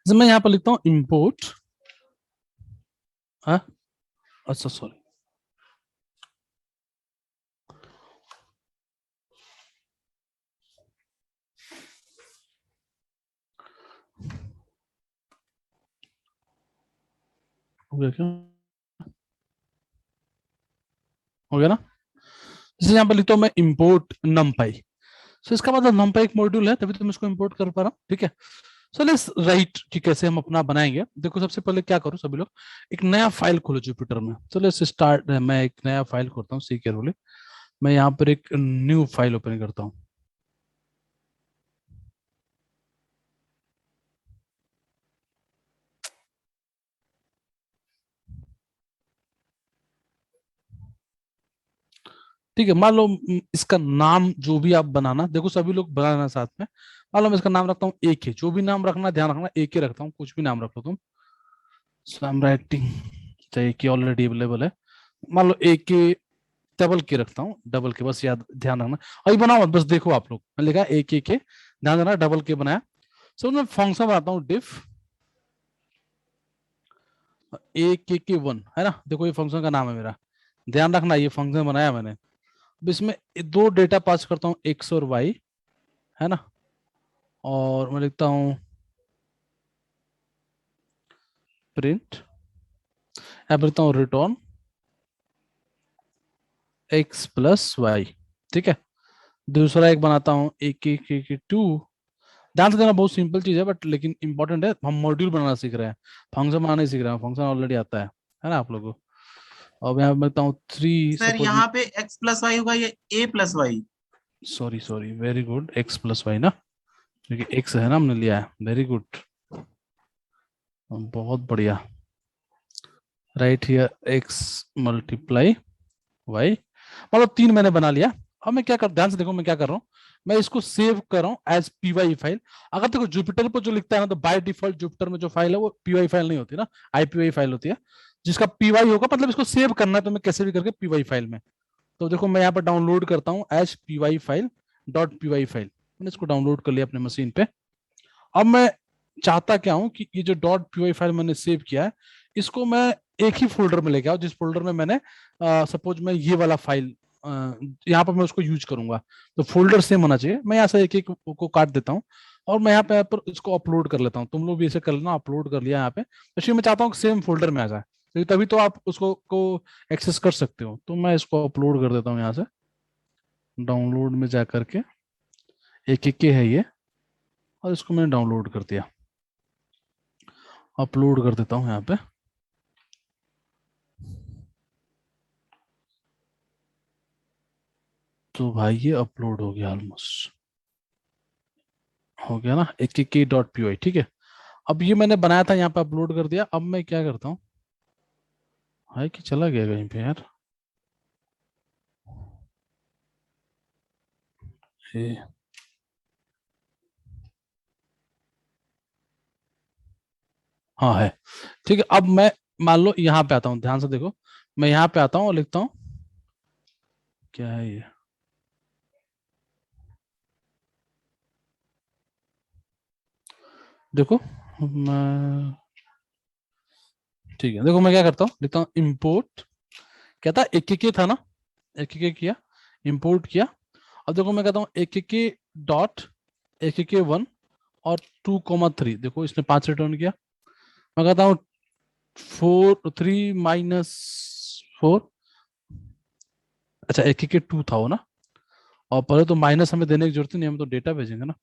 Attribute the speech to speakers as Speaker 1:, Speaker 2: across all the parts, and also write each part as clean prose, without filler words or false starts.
Speaker 1: जैसे मैं यहाँ पर लिखता हूँ इम्पोर्ट, हाँ अच्छा सॉरी, हो गया क्या, हो गया ना। जैसे यहाँ पर लिखता हूँ मैं इम्पोर्ट numpy, सो इसका मतलब numpy एक मॉड्यूल है, तभी तो मैं इसको इम्पोर्ट कर पा रहा हूँ, ठीक है। सो लेट्स राइट कि कैसे हम अपना बनाएंगे। देखो सबसे पहले क्या करो सभी लोग, एक नया फाइल खोलो जुपिटर में। तो लेट्स स्टार्ट, मैं एक नया फाइल खोलता हूँ, सी केयरफुली। मैं यहाँ पर एक न्यू फाइल ओपन करता हूँ। ठीक है, मान लो इसका नाम जो भी आप बनाना, देखो सभी लोग बनाना साथ में। मान लो मैं इसका नाम रखता हूँ एक ही, जो भी नाम रखना ध्यान रखना एक ही रखता हूँ, कुछ भी नाम रख लो तुम। सो आई एम राइटिंग, चाहे एक ही ऑलरेडी अवेलेबल है, मान लो एक के डबल के रखता हूँ, डबल के, बस याद ध्यान रखना। अभी बनाओ मत, बस देखो आप लोग, मैं लिखा एक के, ध्यान देना डबल के बनाया। सो मैं फंक्शन बनाता हूँ डिफ एक के वन, है ना, देखो ये फंक्शन का नाम है मेरा, ध्यान रखना ये फंक्शन बनाया मैंने। अब इसमें दो डेटा पास करता हूँ, एक्स और वाई, है ना, और मैं लिखता हूँ प्रिंट, यहाँ पर लिखता हूँ रिटर्न एक्स प्लस वाई, ठीक है। दूसरा एक बनाता हूँ एक टू, ध्यान से देना बहुत सिंपल चीज है बट लेकिन इंपॉर्टेंट है, हम मॉड्यूल बनाना सीख रहे हैं, फंक्शन बनाना नहीं सीख रहे हैं, फंक्शन ऑलरेडी आता है ना आप लोगों को। अब यहाँ पे लिखता हूँ थ्री,
Speaker 2: सर
Speaker 1: सपोज,
Speaker 2: यहाँ पे एक्स प्लस वाई होगा या A plus Y?
Speaker 1: Sorry sorry, very good, X plus Y ना, क्योंकि एक्स है ना हमने लिया है, वेरी गुड, बहुत बढ़िया। Right here X multiply Y, मतलब तीन मैंने बना लिया। अब मैं क्या कर, ध्यान से देखो मैं क्या कर रहा हूँ, मैं इसको सेव कर रहा हूँ एज पीवाई फाइल। अगर देखो जुपिटर पर जो लिखता है ना, तो बाय डिफॉल्ट जुपिटर में जो फाइल है वो पीवाई फाइल नहीं होती ना, आईपीवाई फाइल होती है। जिसका पीवाई होगा मतलब इसको सेव करना है तो मैं कैसे भी करके पीवाई फाइल में, तो देखो मैं यहाँ पर डाउनलोड करता हूँ as PY file, dot PY file, मैंने इसको डाउनलोड कर लिया अपने मशीन पे। अब मैं चाहता क्या हूं कि ये जो डॉट पीवाई फाइल मैंने सेव किया है, इसको मैं एक ही फोल्डर में लेके आओ, जिस फोल्डर में मैंने सपोज मैं ये वाला फाइल यहाँ पर मैं उसको यूज करूंगा, तो फोल्डर सेम होना चाहिए। मैं यहाँ से एक एक को काट देता हूँ और मैं यहाँ पर इसको अपलोड कर लेता हूँ। तुम लोग भी ऐसे कर लेना, अपलोड कर लिया यहाँ पे, तो मैं चाहता हूँ सेम फोल्डर में आ जाए, तो तभी तो आप उसको को एक्सेस कर सकते हो। तो मैं इसको अपलोड कर देता हूँ यहाँ से, डाउनलोड में जा करके, एक एक के है ये, और इसको मैंने डाउनलोड कर दिया, अपलोड कर देता हूँ यहाँ पे। तो भाई ये अपलोड हो गया, ऑलमोस्ट हो गया ना, एक के डॉट पी वाई, ठीक है। अब ये मैंने बनाया था, यहाँ पे अपलोड कर दिया। अब मैं क्या करता हूँ, हाय कि चला गया कहीं पे यार ये, हाँ है, ठीक है। अब मैं मान लो यहाँ पे आता हूँ, ध्यान से देखो, मैं यहाँ पे आता हूँ और लिखता हूँ, क्या है ये, देखो मैं, ठीक है, देखो मैं क्या करता हूँ, लिखता हूँ इम्पोर्ट, क्या था एक के था ना, एक के किया, इम्पोर्ट किया। अब देखो मैं कहता हूँ एक के डॉट एक के वन और 2,3, देखो इसने 5 रिटर्न किया। मैं कहता हूँ 3 - 4, अच्छा एक के टू था वो ना, और पहले तो माइनस हमें देने की जरूरत ही नहीं, हम तो डेटा भेजेंगे ना,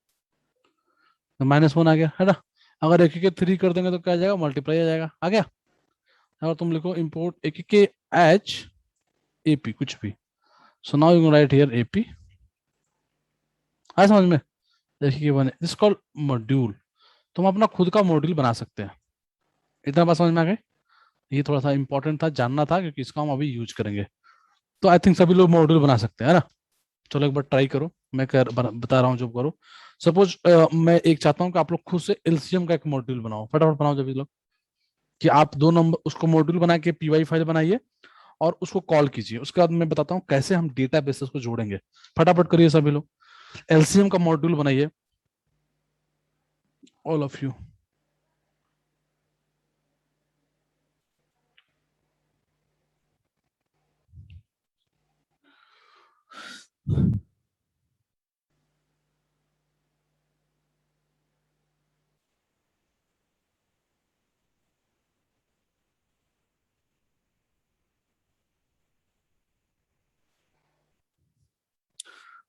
Speaker 1: तो -1 आ गया, है ना। अगर एक के थ्री कर देंगे तो क्या आ जाएगा, मल्टीप्लाई आ जाएगा, आ गया। अगर तुम लिखो इम्पोर्ट एक के एच एपी कुछ भी, so now you right here AP, आया समझ में, देखिए बने दिस कॉल्ड मॉड्यूल, तुम अपना खुद का मॉड्यूल बना सकते हैं। इतना बात समझ में आ गई, ये थोड़ा सा इंपॉर्टेंट था, जानना था, क्योंकि इसका हम अभी यूज करेंगे। तो आई थिंक सभी लोग मॉड्यूल बना सकते हैं, है ना। चलो एक बार ट्राई करो, मैं बता रहा हूँ जो करो। सपोज मैं एक चाहता हूँ कि आप लोग खुद से एलसीएम का एक मॉड्यूल बनाओ, फटाफट बनाओ जब लोग, कि आप दो नंबर उसको मॉड्यूल बना के पीवाई फाइल बनाइए और उसको कॉल कीजिए। उसके बाद मैं बताता हूँ कैसे हम डेटा बेसिस को जोड़ेंगे, फटाफट करिए सभी लोग, एलसीएम का मॉड्यूल बनाइए, ऑल ऑफ यू।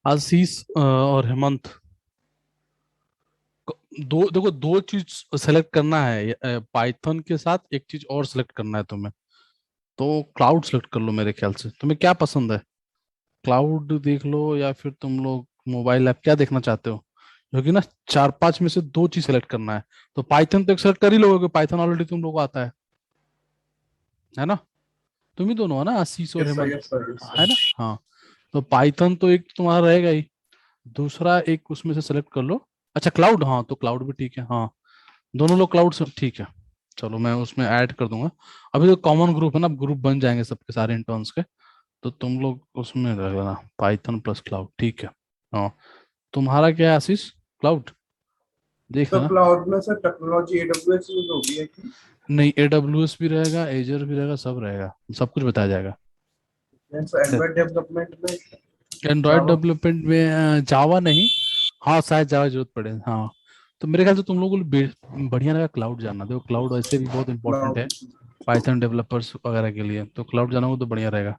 Speaker 1: आशीष और हेमंत, दो देखो, दो चीज सेलेक्ट करना है, पाइथन के साथ एक चीज और सेलेक्ट करना है तुम्हें। तो क्लाउड सेलेक्ट कर लो, मेरे ख्याल से तुम्हें क्या पसंद है, क्लाउड देख लो या फिर तुम लोग मोबाइल ऐप, क्या देखना चाहते हो? क्योंकि ना चार पांच में से दो चीज सेलेक्ट करना है। तो पाइथन तो एक सेलेक्ट कर ही लोगे, पाइथन ऑलरेडी तुम लोगों को आता है ना? तुम ही दोनों है ना, आशीष और
Speaker 3: yes sir,
Speaker 1: Hemant,
Speaker 3: yes sir, yes
Speaker 1: है ना?
Speaker 3: सर।
Speaker 1: हाँ। तो पाइथन तो एक तुम्हारा रहेगा ही, दूसरा एक उसमें से सेलेक्ट कर लो। अच्छा क्लाउड, हाँ तो क्लाउड भी ठीक है, हाँ दोनों लोग क्लाउड से ठीक है। चलो मैं उसमें ऐड कर दूंगा। अभी तो कॉमन ग्रुप है ना, ग्रुप बन जाएंगे सबके सारे इंटर्न्स के। तो तुम लोग उसमें रख लेना पाइथन प्लस क्लाउड, ठीक है। हाँ, तुम्हारा क्या है आशीष, क्लाउड देख
Speaker 3: सर
Speaker 1: लेना।
Speaker 3: क्लाउड में सर टेक्नोलॉजी एडब्ल्यूएस यूज होगी है कि?
Speaker 1: नहीं, AWS भी रहेगा, एजर भी रहेगा, सब रहेगा, सब कुछ बताया जाएगा।
Speaker 3: सर एंड्रॉइड डेवलपमेंट में
Speaker 1: एंड्रॉयड
Speaker 3: जावा।
Speaker 1: डेवलपमेंट में जावा नहीं, हाँ शायद जावा जरूरत पड़े, हाँ। तो मेरे ख्याल से तुम लोगों को बढ़िया रहेगा क्लाउड जाना, देखो क्लाउड वैसे भी बहुत इंपॉर्टेंट है
Speaker 3: क्लाउड।
Speaker 1: पाइथन डेवलपर्स वगैरह के लिए, तो क्लाउड जाना हो तो बढ़िया रहेगा।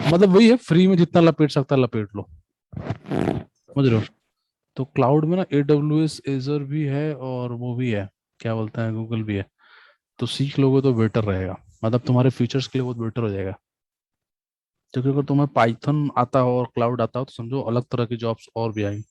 Speaker 1: मतलब वही है, फ्री में जितना लपेट सकता है लपेट लो, समझ रहे हो? तो क्लाउड में ना AWS एजर भी है और वो भी है, क्या बोलते हैं, गूगल भी है। तो सीख लोगे तो बेटर रहेगा, मतलब तुम्हारे फीचर्स के लिए बहुत बेटर हो जाएगा। क्योंकि अगर तुम्हें पाइथन आता हो और क्लाउड आता हो तो समझो अलग तरह की जॉब्स और भी आएंगी।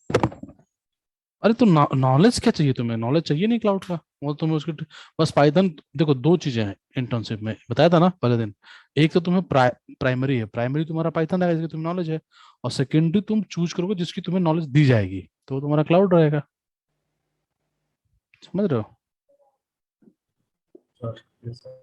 Speaker 1: अरे तो नॉलेज क्या चाहिए तुम्हें, नॉलेज चाहिए नहीं क्लाउड का, वो तुम्हें उसके बस पाइथन। देखो दो चीजें हैं इंटर्नशिप में, बताया था ना पहले दिन। एक तो तुम्हें प्राइमरी है, प्राइमरी तुम्हारा पाइथन रहेगा जिसकी तुम्हें नॉलेज है। और सेकेंडरी तुम चूज करोगे जिसकी तुम्हें नॉलेज दी जाएगी, तो वो तुम्हारा क्लाउड रहेगा, समझ रहे हो?
Speaker 3: Sir yes sir.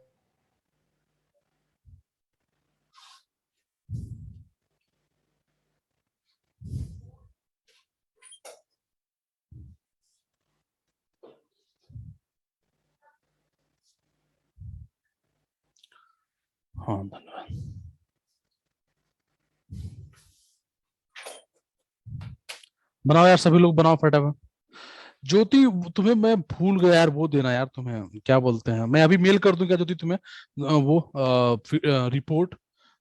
Speaker 1: हाँ धन्यवाद। बनाओ यार, सभी लोग बनाओ फटाफट। ज्योति, तुम्हें मैं भूल गया यार, वो देना यार, तुम्हें क्या बोलते हैं, मैं अभी मेल कर दूं क्या ज्योति तुम्हें, वो रिपोर्ट,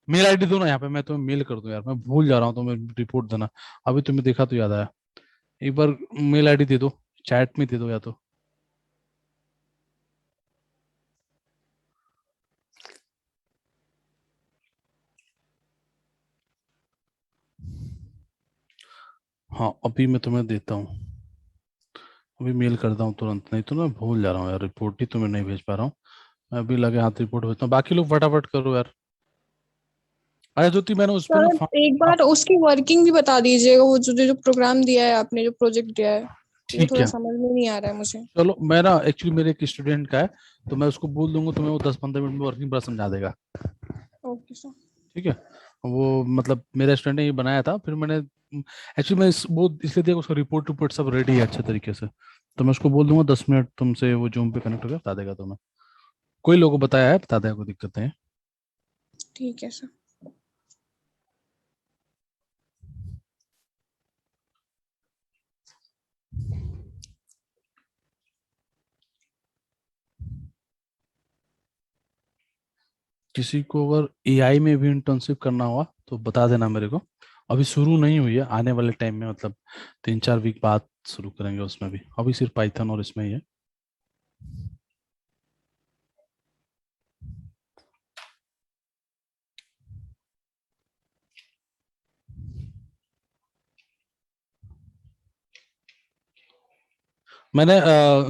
Speaker 1: मेल आईडी दो ना यहाँ पे, मैं तुम्हें मेल कर दूं यार, मैं भूल जा रहा हूँ तुम्हें रिपोर्ट देना। अभी तुम्हें देखा तो याद आया, एक बार मेल आईडी दे दो, चैट में दे दो या तो। हाँ अभी मैं तुम्हें देता हूँ, अभी मेल करता हूँ तुरंत, नहीं तो ना भूल जा रहा हूँ यार, रिपोर्ट ही तुम्हें नहीं भेज पा रहा हूँ। मैं अभी लगे हाथ रिपोर्ट भेजता हूँ, बाकी लोग फटाफट करो यार। अरे ज्योति मैंने उस पर ना
Speaker 4: सर एक बार उसकी वर्किंग भी बता दीजिएगा, वो जो जो प्रोग्राम दिया है आपने, जो प्रोजेक्ट दिया है, वो
Speaker 1: ठीक
Speaker 4: थोड़ा
Speaker 1: है।
Speaker 4: समझ में नहीं आ रहा है मुझे।
Speaker 1: चलो मैं ना एक्चुअली मेरे एक स्टूडेंट का है, तो मैं उसको बोल दूंगा तुम्हें, वो 10-15 मिनट में वर्किंग पूरा समझा देगा।
Speaker 4: Okay sir.
Speaker 1: ठीक है। वो मतलब मेरा स्टूडेंट ने ये बनाया था, फिर मैंने एक्चुअली मैं वो इसलिए दिया, उसका रिपोर्ट रिपोर्ट सब रेडी है अच्छे तरीके से। तो मैं उसको बोल दूंगा 10 मिनट तुमसे वो जूम पे कनेक्ट होकर बता देगा तुम्हें। कोई लोगों को बताया है, बता देगा, कोई दिक्कत नहीं है।
Speaker 4: ठीक है सर।
Speaker 1: किसी को अगर AI में भी इंटर्नशिप करना हुआ तो बता देना मेरे को। अभी शुरू नहीं हुई है, आने वाले टाइम में, मतलब 3-4 वीक बाद शुरू करेंगे उसमें भी, अभी सिर्फ पाइथन और इसमें ही है। मैंने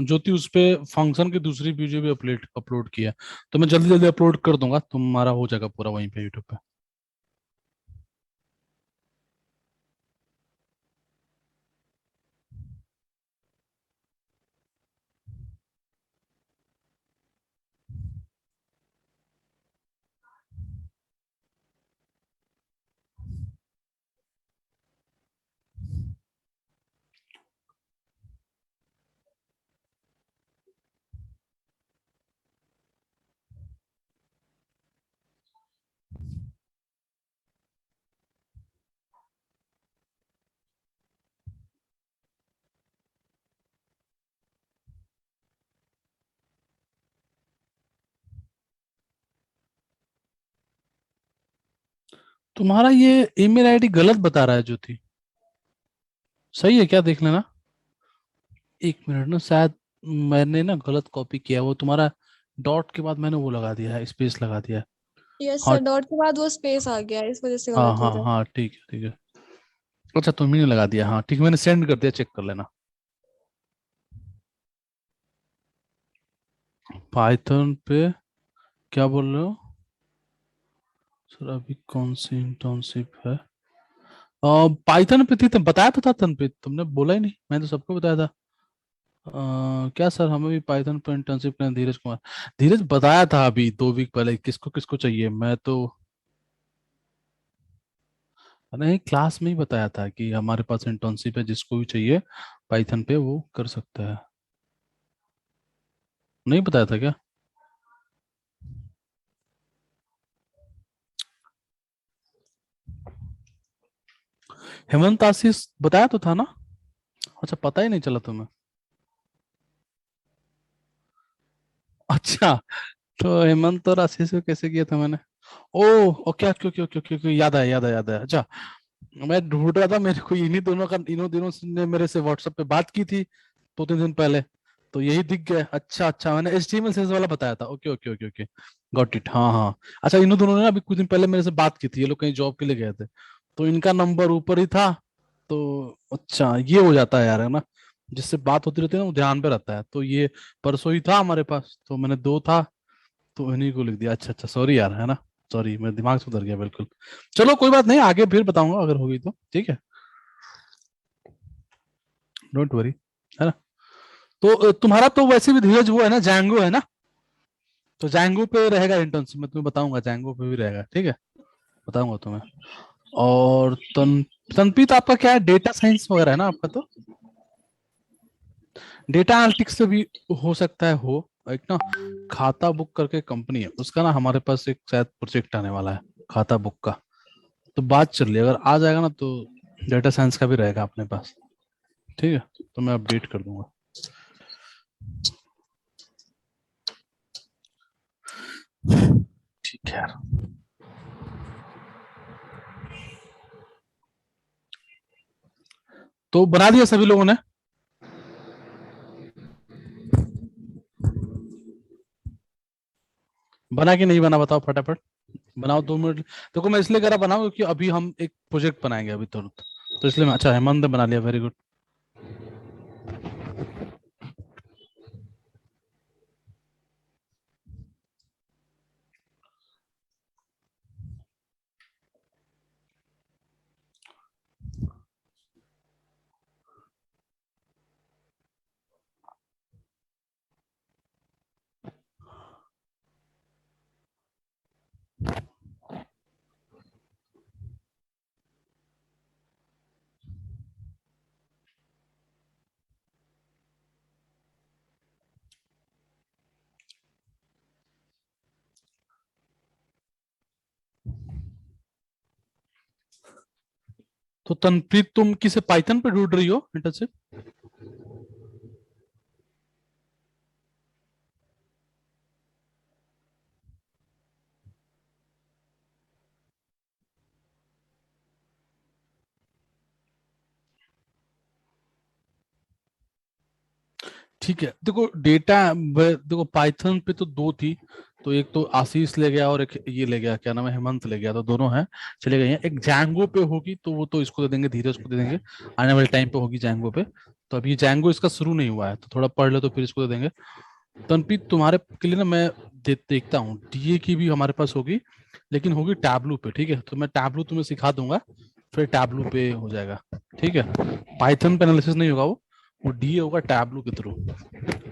Speaker 1: ज्योति उस पे फंक्शन की दूसरी वीडियो भी अपलोड अपलोड किया है, तो मैं जल्दी जल्दी अपलोड कर दूंगा, तुम्हारा हो जाएगा पूरा वहीं पे यूट्यूब पे। तुम्हारा ये ईमेल आईडी गलत बता रहा है ज्योति। सही है क्या, देख लेना। एक मिनट ना, शायद मैंने ना गलत कॉपी किया, वो तुम्हारा डॉट के बाद मैंने वो लगा दिया है, स्पेस लगा दिया है।
Speaker 4: यस
Speaker 1: हाँ
Speaker 4: सर, डॉट के बाद वो स्पेस आ गया है, इस वजह से
Speaker 1: हाँ
Speaker 4: गलत हो
Speaker 1: हाँ
Speaker 4: रहा है।
Speaker 1: हाँ, ठीक है ठीक है। अच्छा तुमने लगा दिया, हाँ ठीक है, मैंने सेंड कर दिया, चेक कर लेना। पाइथन पे क्या बोल रहे हो सर, अभी कौन सी इंटर्नशिप है? पाइथन पे थी, तुम बताया तो था तनप्रीत, तुमने बोला ही नहीं, मैंने तो सबको बताया था। क्या सर, हमें भी पाइथन पे इंटर्नशिप करना, धीरज कुमार। धीरज बताया था अभी 2 वीक पहले, किसको किसको चाहिए, मैं तो नहीं, क्लास में ही बताया था कि हमारे पास इंटर्नशिप है, जिसको भी चाहिए पाइथन पे वो कर सकता है। नहीं बताया था क्या? हेमंत आशीष बताया तो था ना? अच्छा पता ही नहीं चला तुम्हें? अच्छा, तो हेमंत और आशीष को कैसे किया था मैंने? Oh okay okay okay okay okay, याद आया याद आया याद आया। अच्छा, मैं ढूंढ रहा था, मेरे को इन्हीं दोनों का, इन्हों दिनों ने मेरे से व्हाट्सएप पे बात की थी 2-3 दिन पहले, तो यही दिख गया। अच्छा अच्छा, मैंने HTML CSS वाला बताया था, okay okay okay okay, got it, हाँ हाँ। अच्छा, इन्हों दोनों ने ना अभी कुछ दिन पहले मेरे से बात की थी, ये लोग कहीं जॉब के लिए गए थे, तो इनका नंबर ऊपर ही था। तो अच्छा, ये हो जाता है यार, है ना, जिससे बात होती रहती है ना वो ध्यान पे रहता है, तो ये परसों ही था हमारे पास, तो मैंने 2 था, तो इन्हीं को लिख दिया। अच्छा अच्छा, सॉरी यार, है ना, सॉरी, मेरे दिमाग से उतर गया बिल्कुल। चलो कोई बात नहीं, आगे फिर बताऊंगा अगर होगी तो, ठीक है, डोंट वरी, है ना। तो तुम्हारा तो वैसे भी धीरज वो है ना, जैंगो है ना, तो जैंगो पे रहेगा इंटर्नशिप, मैं तुम्हें बताऊंगा, जैंगो पे भी रहेगा, ठीक है, बताऊंगा तुम्हें। और तनप्रीत आपका क्या है, डेटा साइंस वगैरह है ना आपका, तो डेटा एनालिटिक्स से भी हो सकता है हो। एक ना खाता बुक करके कंपनी है, उसका ना हमारे पास एक शायद प्रोजेक्ट आने वाला है खाता बुक का, तो बात चल रही है, अगर आ जाएगा ना तो डेटा साइंस का भी रहेगा अपने पास, ठीक है, तो मैं अपडेट कर दूंगा। ठीक है यार। तो बना दिया सभी लोगों ने? बना कि नहीं बना, बताओ फटाफट, बनाओ 2 मिनट। देखो मैं इसलिए कह रहा बनाओ क्योंकि अभी हम एक प्रोजेक्ट बनाएंगे अभी तुरंत, तो इसलिए मैं, अच्छा हेमंत ने बना लिया, वेरी गुड। तो तनप्रीत तुम किसे पाइथन पे ढूंढ रही हो इंटर्नशिप? ठीक है, देखो देखो पाइथन पे तो 2 थी, तो एक तो आशीष ले गया और एक ये ले गया, क्या नाम है, हेमंत ले गया, तो दोनों हैं, चले गए हैं। एक जैंगो पे होगी, तो वो तो इसको दे देंगे, धीरज को दे देंगे, आने वाले टाइम पे होगी जैंगो पे। तो अभी जैंगो इसका शुरू नहीं हुआ है, तो थोड़ा पढ़ ले तो फिर इसको दे देंगे। तनप्रीत तुम्हारे के लिए ना मैं देखता हूँ, DA की भी हमारे पास होगी, लेकिन होगी टैबलू पे, ठीक है, तो मैं टैबलू तुम्हें सिखा दूंगा, फिर टैबलू पे हो जाएगा, ठीक है। पाइथन पे एनालिसिस नहीं होगा, वो DA होगा टैबलू के थ्रू,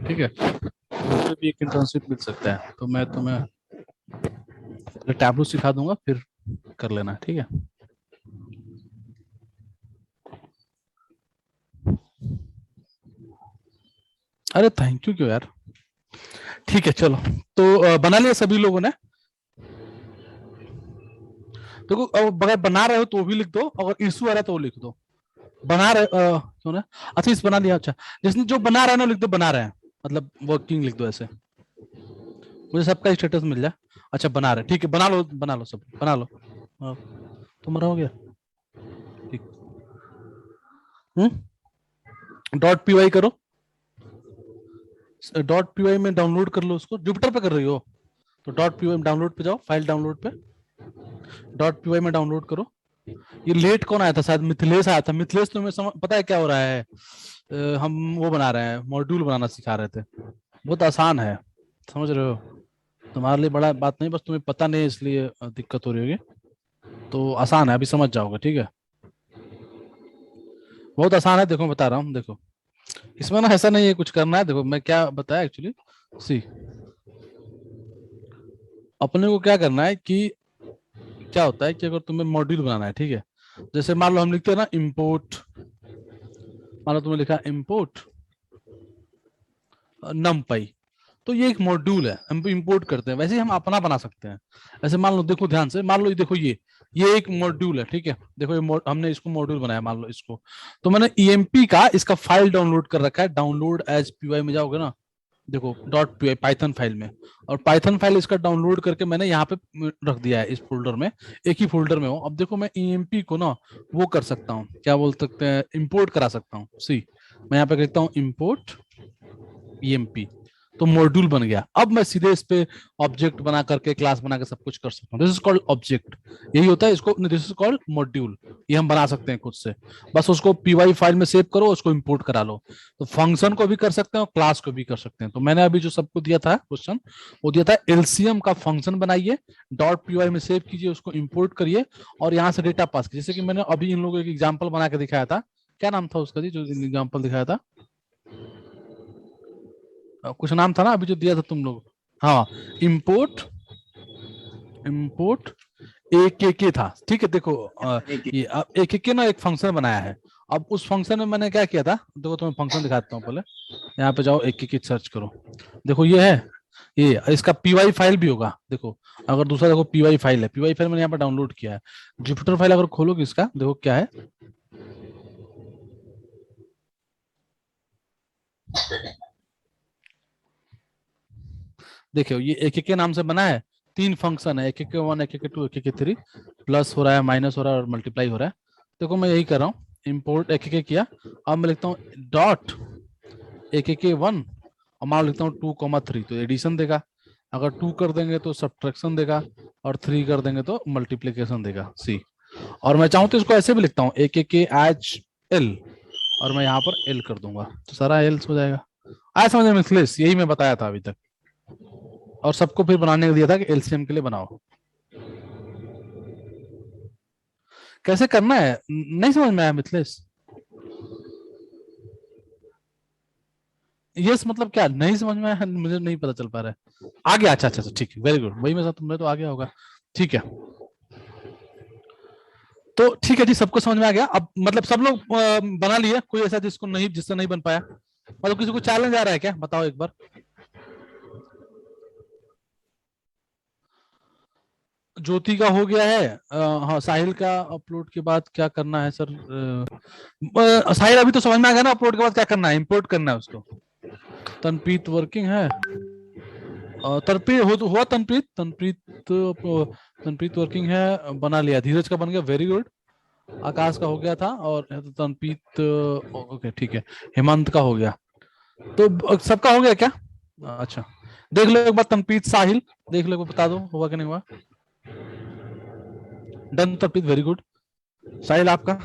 Speaker 1: ठीक है, उसमें भी एक इंटर्नशिप मिल सकता है, तो मैं तुम्हें टैबलू सिखा दूंगा, फिर कर लेना, ठीक है। अरे थैंक यू क्यों यार, ठीक है चलो। तो बना लिया सभी लोगों ने? देखो अगर बना रहे हो तो वो भी लिख दो, अगर इशू आ रहा है तो वो लिख दो। बना रहे क्यों ना, अच्छा इस बना लिया, अच्छा जिसने जो बना रहा है ना लिख दो बना रहे हैं, मतलब वर्किंग लिख दो ऐसे, मुझे सबका स्टेटस मिल जाए। अच्छा बना रहे, ठीक है, बना लो सब बना लो। हाँ, तुम्हारा हो गया, ठीक। डॉट पीवाई करो, डॉट पीवाई में डाउनलोड कर लो उसको। जुपिटर पे कर रही हो तो डॉट पीवाई में डाउनलोड पे जाओ, फाइल डाउनलोड पे, डॉट पीवाई में डाउनलोड करो। ये लेट कौन आया था? शायद मिथिलेश आया था। मिथिलेश, तुम्हें पता है क्या हो रहा है? हम वो बना रहे हैं, मॉड्यूल बनाना सिखा रहे थे। बहुत आसान है, समझ रहे हो? तुम्हारे लिए बड़ा बात नहीं, बस तुम्हें पता नहीं इसलिए दिक्कत हो रही होगी। तो आसान है, अभी समझ जाओगे, ठीक है? बहुत आसान है, देखो बता रहा हूँ। देखो इसमें ना ऐसा नहीं है कुछ करना है। देखो मैं क्या बताया एक्चुअली, सी अपने को क्या करना है कि क्या होता है कि अगर तुम्हें मॉड्यूल बनाना है, ठीक है, जैसे मान लो हम लिखते हैं ना इंपोर्ट, मान लो तुमने लिखा इंपोर्ट numpy, तो ये एक मॉड्यूल है, हम इंपोर्ट करते हैं। वैसे ही हम अपना बना सकते हैं। ऐसे मान लो, देखो ध्यान से, मान लो ये देखो, ये एक मॉड्यूल है, ठीक है? देखो ये हमने इसको मॉड्यूल बनाया, मान लो इसको, तो मैंने ईएमपी का इसका फाइल डाउनलोड कर रखा है। डाउनलोड एज पीवाई में जाओगे ना, देखो डॉट पीवाई पाइथन फाइल में, और पाइथन फाइल इसका डाउनलोड करके मैंने यहाँ पे रख दिया है इस फोल्डर में, एक ही फोल्डर में हो। अब देखो मैं ईएमपी को ना वो कर सकता हूँ, क्या बोल सकते हैं, इंपोर्ट करा सकता हूँ। सी मैं यहाँ पे कहता हूँ इंपोर्ट ईएमपी, तो मॉड्यूल बन गया। अब मैं सीधे इस पे ऑब्जेक्ट बना करके, क्लास बना के सब कुछ कर सकता हूँ। दिस इज कॉल्ड ऑब्जेक्ट, यही होता है इसको। दिस इज कॉल्ड मॉड्यूल, ये हम बना सकते हैं खुद से। बस उसको पीवाई फाइल में सेव करो, उसको इंपोर्ट करा लो। तो फंक्शन को भी कर सकते हैं और क्लास को भी कर सकते हैं। तो मैंने अभी जो सबको दिया था क्वेश्चन, वो दिया था एलसीएम का फंक्शन बनाइए, डॉट पीवाई में सेव कीजिए, उसको इंपोर्ट करिए और यहाँ से डेटा पास कीजिए। जैसे कि मैंने अभी इन लोगों को एक एग्जाम्पल बना के दिखाया था। क्या नाम था उसका जी, जो एग्जाम्पल दिखाया था? कुछ नाम था ना अभी जो दिया था तुम लोग। हाँ, इंपोर्ट AKK था, ठीक है? देखो ये AKK ना एक फंक्शन बनाया है। अब उस फंक्शन में मैंने क्या किया था, देखो तुम्हें फंक्शन दिखाता हूँ पहले। यहाँ पे जाओ, AKK सर्च करो, देखो ये है, ये इसका पीवाई फाइल भी होगा। देखो अगर दूसरा, देखो पीवाई फाइल है, पीवाई फाइल मैंने यहाँ पे डाउनलोड किया है। जुपिटर फाइल अगर खोलोगे इसका, देखो क्या है, देखो ये AKK नाम से बना है। 3 फंक्शन है, AKK1, AKK2, AKK3, प्लस हो रहा है, माइनस हो रहा है और मल्टीप्लाई हो रहा है। देखो मैं यही कर रहा हूँ, इंपोर्ट AKK किया। अब मैं लिखता हूँ डॉट AKK1 और मान लिखता हूँ 2,3, तो एडिशन देगा। अगर 2 कर देंगे तो सब्ट्रैक्शन देगा, और 3 कर देंगे तो मल्टीप्लीकेशन देगा। सी और मैं चाहूँ तो इसको ऐसे भी लिखता हूँ AKK एच एल, और मैं यहाँ पर एल कर दूंगा, तो सारा एल हो जाएगा। आया समझ में मिथिलेश? यही मैं बताया था अभी तक, और सबको फिर बनाने को दिया था कि एलसीएम के लिए बनाओ। कैसे करना है नहीं समझ में आया मिथिलेश? यस मतलब क्या नहीं समझ में आया, मुझे नहीं पता चल पा रहा है। आ गया? अच्छा अच्छा ठीक है, वेरी गुड, वही मैं तुम्हें तो आ गया होगा, ठीक है। तो ठीक है जी, सबको समझ में आ गया। अब मतलब सब लोग बना लिए? कोई ऐसा जिसको नहीं, जिससे नहीं बन पाया, मतलब किसी को चैलेंज आ रहा है क्या? बताओ एक बार। ज्योति का हो गया है। हाँ, साहिल का अपलोड के बाद क्या करना है सर? साहिल अभी तो समझ में आ गया ना, अपलोड के बाद क्या करना है? इंपोर्ट करना है उसको। तनप्रीत वर्किंग है, तनप्रीत हुआ, तनप्रीत वर्किंग है, बना लिया। धीरज का बन गया, वेरी गुड। आकाश का हो गया था, और तनप्रीत, ओके ठीक है। हेमंत का हो गया, तो सबका हो गया क्या? अच्छा देख लो एक बार, तनप्रीत साहिल देख लो, बता दो हुआ कि नहीं हुआ। Done Tanpreet, very good. Sahil आपका?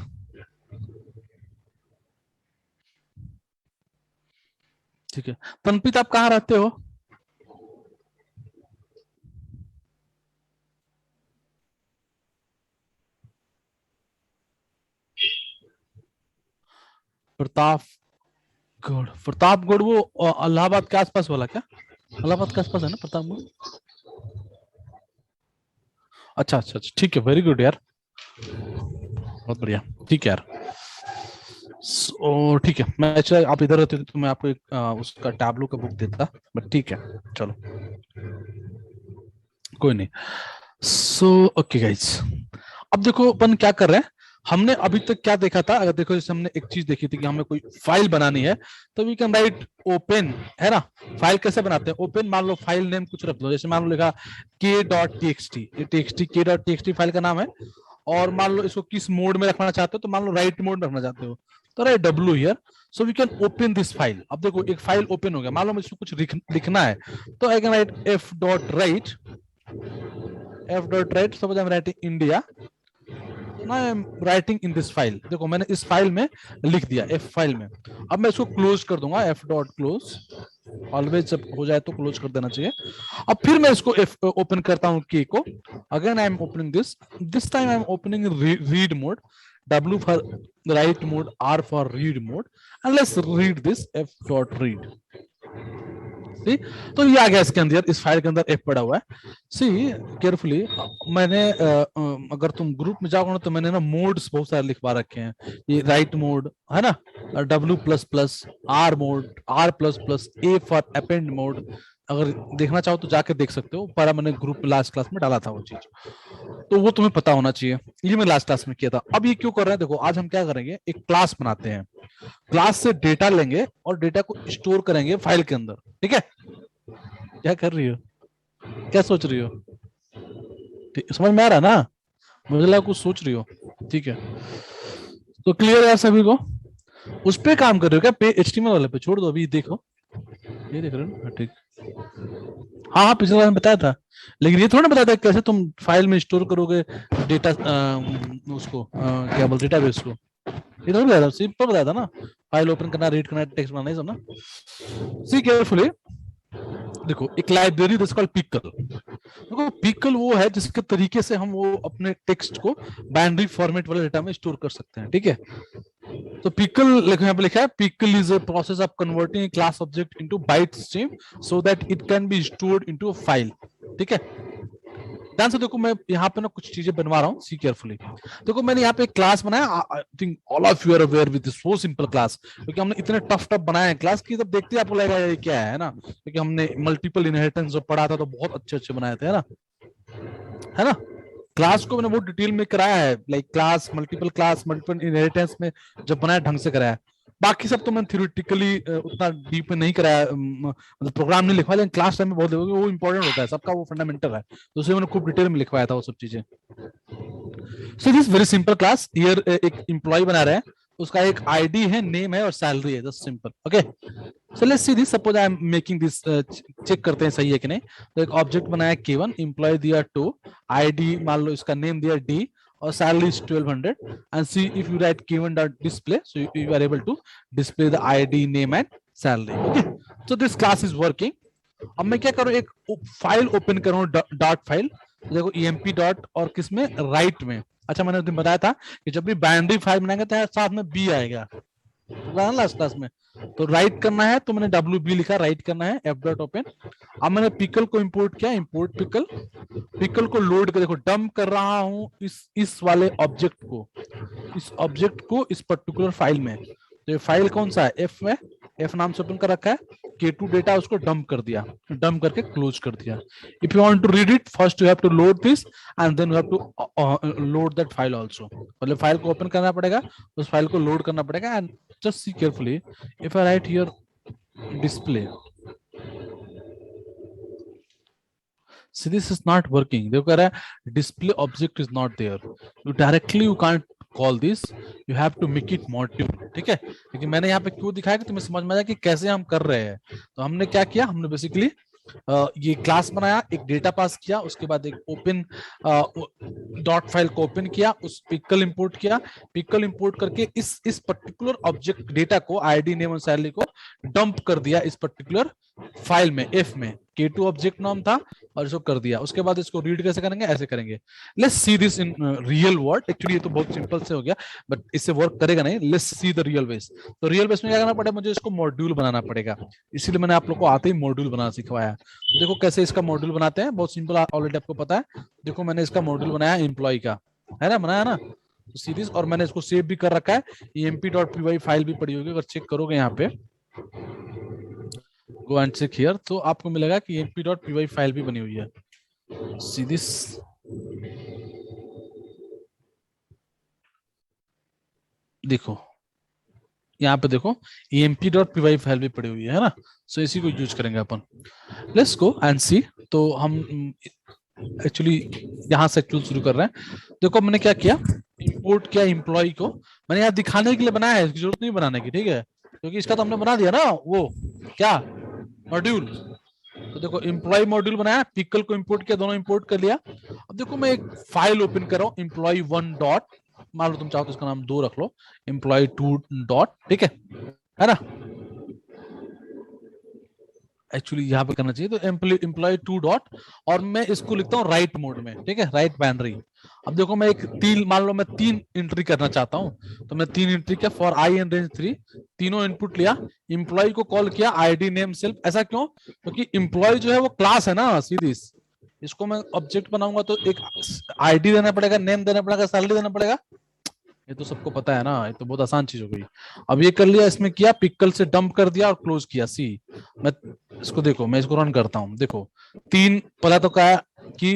Speaker 1: ठीक है। तनप्रीत आप कहाँ रहते हो? प्रतापगढ़ वो इलाहाबाद के आसपास वाला क्या? इलाहाबाद के आसपास है ना प्रतापगढ़? अच्छा अच्छा अच्छा, ठीक है, वेरी गुड यार, बहुत बढ़िया, ठीक है यार। ठीक है, मैं अच्छा आप इधर रहते तो मैं आपको एक उसका टैबलो का बुक देता, बट ठीक है चलो, कोई नहीं। ओके गाइस, अब देखो अपन क्या कर रहे हैं। हमने अभी तक क्या देखा था? अगर देखो, जैसे हमने एक चीज देखी थी कि हमें कोई फाइल बनानी है, तो वी कैन राइट ओपन, है ना? फाइल कैसे बनाते हैं? ओपन, मान लो फाइल नेम कुछ रख लो, जैसे मान लो लिखा k.txt, k.txt फाइल का नाम है। और मान लो इसको किस मोड में रखना चाहते हो, तो मान लो राइट मोड में रखना चाहते हो, तो right W here, so we can open this file. अब देखो एक फाइल ओपन हो गया, मान लो मुझे कुछ लिखना है, तो I can write f.write, suppose I am writing India, now I am writing in this file। देखो मैंने इस फाइल में लिख दिया, F फाइल में। अब मैं इसको क्लोज कर दूंगा, f.close, ऑलवेज जब हो जाए तो क्लोज कर देना चाहिए। अब फिर मैं इसको ओपन करता हूँ K को, again I am opening this time I am opening read mode, W for write mode, R for read mode, and let's read this f.read। सी, तो ये आ गया इसके अंदर, इस फाइल के अंदर F पड़ा हुआ है। सी केयरफुली, मैंने अगर तुम ग्रुप में जाओगे ना, तो मैंने ना मोड्स बहुत सारे लिखवा रखे हैं, ये राइट मोड है ना, W++, R mode, R++, A for append mode. अगर देखना चाहो तो जाके देख सकते हो, पर मैंने ग्रुप लास्ट क्लास में डाला था वो चीज, तो वो तुम्हें पता होना चाहिए। ये मैं लास्ट क्लास में किया था। अब ये क्यों कर रहे हैं, देखो आज हम क्या करेंगे, एक क्लास बनाते हैं, क्लास से डेटा लेंगे और डेटा को स्टोर करेंगे फाइल के अंदर। ठीक है, क्या कर रही हो, क्या सोच रही हो, समझ में आ रहा है ना, मुझे लगा कुछ सोच रही हो। ठीक है, तो क्लियर है सभी को, उस पे काम कर रहे हो क्या, पे HTML वाले पे छोड़ दो, अभी देखो ये देख रहे हो ना, ठीक। हाँ हाँ, पिछले बार में बताया था, लेकिन ये थोड़ा ना बताया था कैसे तुम फाइल में स्टोर करोगे डेटा, उसको क्या बोलते, डेटाबेस को, ये तो बताया था, सिंपल बताया था ना, फाइल ओपन करना, रीड करना, टेक्स्ट बनाना, ये सब ना। सी केयरफुली, देखो एक लाइब्रेरी दिस कॉल्ड पिकल। देखो पिकल वो है जिसके तरीके से हम वो अपने टेक्स्ट को बाइनरी फॉर्मेट वाले डेटा में स्टोर कर सकते हैं। ठीक है, तो पिकल यहाँ पे लिखा है, pickle is a process of converting a class object into byte stream so that it can be stored into a file। ठीक है, ध्यान से देखो, मैं यहाँ पे ना कुछ चीजें बनवा रहा हूँ, सी केयरफुली। देखो मैंने यहाँ पे एक क्लास बनाया, I think all of you are aware with this so simple class, क्योंकि हमने इतने टफ बनाए हैं क्लास की, तब देखते आपको लगेगा ये क्या है ना, क्योंकि हमने मल्टीपल इनहेरिटेंस जो पढ़ा था तो बहुत अच्छे अच्छे बनाए थे, है ना। क्लास को मैंने बहुत डिटेल में कराया है, लाइक क्लास, मल्टीपल इनहेरिटेंस में जब बनाया ढंग से कराया। बाकी सब तो मैंने थ्योरेटिकली उतना डीप में नहीं कराया, मतलब प्रोग्राम नहीं लिखवाया, लेकिन क्लास टाइम में बहुत देखोगे वो इंपॉर्टेंट होता है, सबका वो फंडामेंटल है, तो उसमें मैंने खूब डिटेल में लिखवाया था वो सब चीजें। So this very simple class, here एक एम्प्लॉय बना रहे हैं, उसका एक आईडी है, नेम है और सैलरी है, just simple. Okay, so let's see this, suppose I am making this, check करते हैं सही है कि नहीं। तो एक ऑब्जेक्ट बनाया K1, एम्प्लॉय दिया 2, आईडी मान लो इसका नेम दिया D, और salary is 1200, and see if you write K1.display, so you are able to display the ID, name and salary। Okay, so this class is working। अब मैं क्या करूं, एक फाइल ओपन करूं, डॉट फाइल, देखो emp dot और किसमें, right में। अच्छा, मैंने तुम्हें बताया था कि जब भी बाइनरी फाइल बनाएंगे तो साथ में B आएगा, लास्ट क्लास में, तो राइट करना है, तो मैंने WB लिखा, राइट करना है, f.open। अब मैंने पिकल को इंपोर्ट किया, इंपोर्ट पिकल को लोड कर, देखो डंप कर रहा हूं इस वाले ऑब्जेक्ट को इस पर्टिकुलर फाइल में। तो ये फाइल कौन सा है, F में, F नाम से ओपन कर रखा है, K2 डेटा उसको डंप कर दिया, डंप करके क्लोज कर दिया। If you want to read it, first you have to load this and then you have to load that file also. मतलब फाइल को ओपन करना पड़ेगा, उस फाइल को लोड करना पड़ेगा। And just see carefully, if I write here display, see this is not working, देखो कह रहा है display object is not there, you can't call this, you have to make it module। ठीक है, लेकिन मैंने यहाँ पे क्यों दिखाया कि तुम्हें समझ में आया कि कैसे हम कर रहे हैं। तो हमने क्या किया, हमने बेसिकली ये क्लास बनाया, एक डेटा पास किया, उसके बाद एक ओपन डॉट फाइल को ओपन किया, उस पिकल इंपोर्ट किया, पिकल इंपोर्ट करके इस पर्टिकुलर ऑब्जेक्ट डेटा को, आईडी, नेम और सैलरी को डंप कर दिया इस पर्टिकुलर फाइल में, F में। K2 ऑब्जेक्ट नाम था और इसको कर दिया। उसके बाद इसको रीड कैसे करेंगे, ऐसे करेंगे। Let's see this in real world. Actually ये तो बहुत सिंपल से हो गया, बट इससे वर्क करेगा नहीं। Let's see the real base. तो रियल बेस में क्या करना पड़ेगा, मुझे इसको मॉड्यूल बनाना पड़ेगा, इसीलिए मैंने आप लोग को आते ही मॉड्यूल बनाना सिखवाया। तो देखो कैसे इसका मॉड्यूल बनाते हैं, बहुत सिंपल, ऑलरेडी आपको पता है। देखो मैंने इसका मॉड्यूल बनाया एम्प्लॉय का, है ना, बनाया ना, तो सीरीज, और मैंने इसको सेव भी कर रखा है, emp.py फाइल भी पड़ी होगी, अगर चेक करोगे यहाँ पे, गो एंड चेक हियर, तो आपको मिलेगा कि emp.py फाइल भी बनी हुई है। सी दिस, देखो यहाँ पे देखो emp.py फाइल भी पड़ी हुई है ना, सो इसी को यूज करेंगे अपन। लेट्स गो एंड सी। तो हम एक्चुअली यहाँ से एक्चुअली शुरू कर रहे हैं। देखो मैंने क्या किया, इंपोर्ट किया एम्प्लॉय को, मैंने यहाँ दिखाने के लिए बनाया है, इसकी जरूरत नहीं बनाने की, ठीक है, क्योंकि इसका तो हमने बना दिया ना वो क्या मॉड्यूल। तो देखो एम्प्लॉय मॉड्यूल बनाया, पिकल को इंपोर्ट किया, दोनों इंपोर्ट कर लिया। अब देखो मैं एक फाइल ओपन कर रहा हूँ एम्प्लॉय 1 डॉट, मान लो तुम चाहो तो इसका नाम 2 रख लो, एम्प्लॉय 2 डॉट, ठीक है ना। एक्चुअली यहाँ पे करना चाहिए तो एम्प्लॉय 2 डॉट, और मैं इसको लिखता हूँ राइट मोड में, ठीक है, राइट बाइनरी। अब देखो मैं एक तीन, मान लो मैं 3 एंट्री करना चाहता हूँ, तो मैं 3 एंट्री किया फॉर आई एन रेंज 3, तीनों इनपुट लिया, एम्प्लॉय को कॉल किया आईडी नेम सेल्फ। ऐसा क्यों? क्योंकि एम्प्लॉय जो है वो क्लास है ना सीधी, इसको मैं ऑब्जेक्ट बनाऊंगा तो एक आईडी देना पड़ेगा, नेम देना पड़ेगा, सैलरी देना पड़ेगा, ये तो सबको पता है ना, ये तो बहुत आसान चीज हो गई। अब ये कर लिया, इसमें किया पिकल से डंप कर दिया और क्लोज किया। सी मैं इसको देखो, मैं इसको रन करता हूँ, देखो 3 पहला तो क्या कि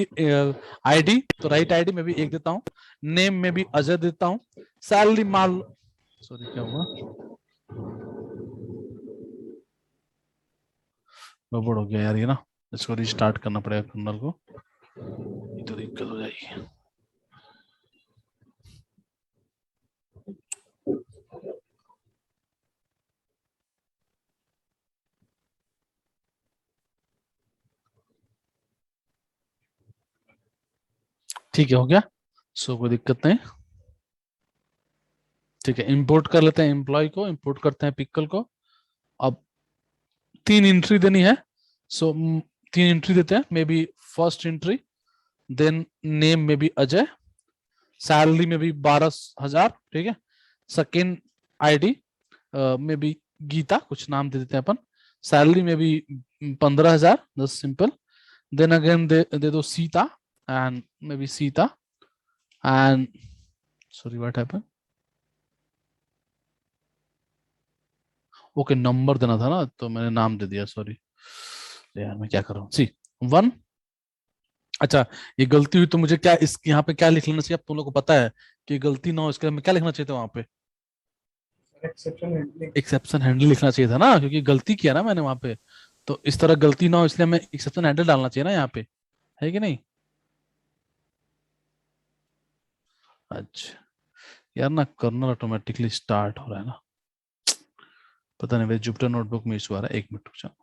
Speaker 1: आईडी, तो राइट आईडी में भी 1 देता हूँ, नेम में भी अजय देता हूँ, सैलरी मान, सॉरी क्या हुआ, गड़बड़ हो गया यार ये ना, इसको रिस्टार्ट करना पड़ेगा कर्नल को, ये तो दिक्कत हो जाएगी। ठीक है, हो गया, सो कोई दिक्कत नहीं। ठीक है, इंपोर्ट कर लेते हैं एम्प्लॉय को, इंपोर्ट करते हैं पिकल को। अब 3 एंट्री देनी है, सो 3 एंट्री देते हैं, maybe first entry, then name में भी अजय, सैलरी में भी 12,000, ठीक है, सेकेंड आईडी में भी गीता, कुछ नाम दे देते हैं अपन, सैलरी में भी 15,000, जस्ट सिंपल, देन अगेन दे दो Sita, and maybe Sita, and sorry what happened, okay number देना था ना, तो मैंने नाम दे दिया, सॉरी यार मैं क्या कर रहा हूँ। सी 1, अच्छा ये गलती हुई तो मुझे क्या इस यहाँ पे क्या लिख लेना चाहिए, अब तुम लोग को पता है कि गलती ना हो, इसके लिए मैं क्या लिखना चाहिए था वहां पे,
Speaker 3: एक्सेप्शन हैंडलिंग।
Speaker 1: एक्सेप्शन हैंडल लिखना चाहिए था ना, क्योंकि गलती किया ना मैंने वहां पे, तो इस तरह गलती ना हो इसलिए हमें एक्सेप्शन हैंडल डालना चाहिए ना यहाँ पे, है कि नहीं। अच्छा यार ना कर्नल ऑटोमेटिकली स्टार्ट हो रहा है ना, पता नहीं, मेरे जुपिटर नोटबुक में इशू आ रहा है, 1 मिनट रुक जाओ।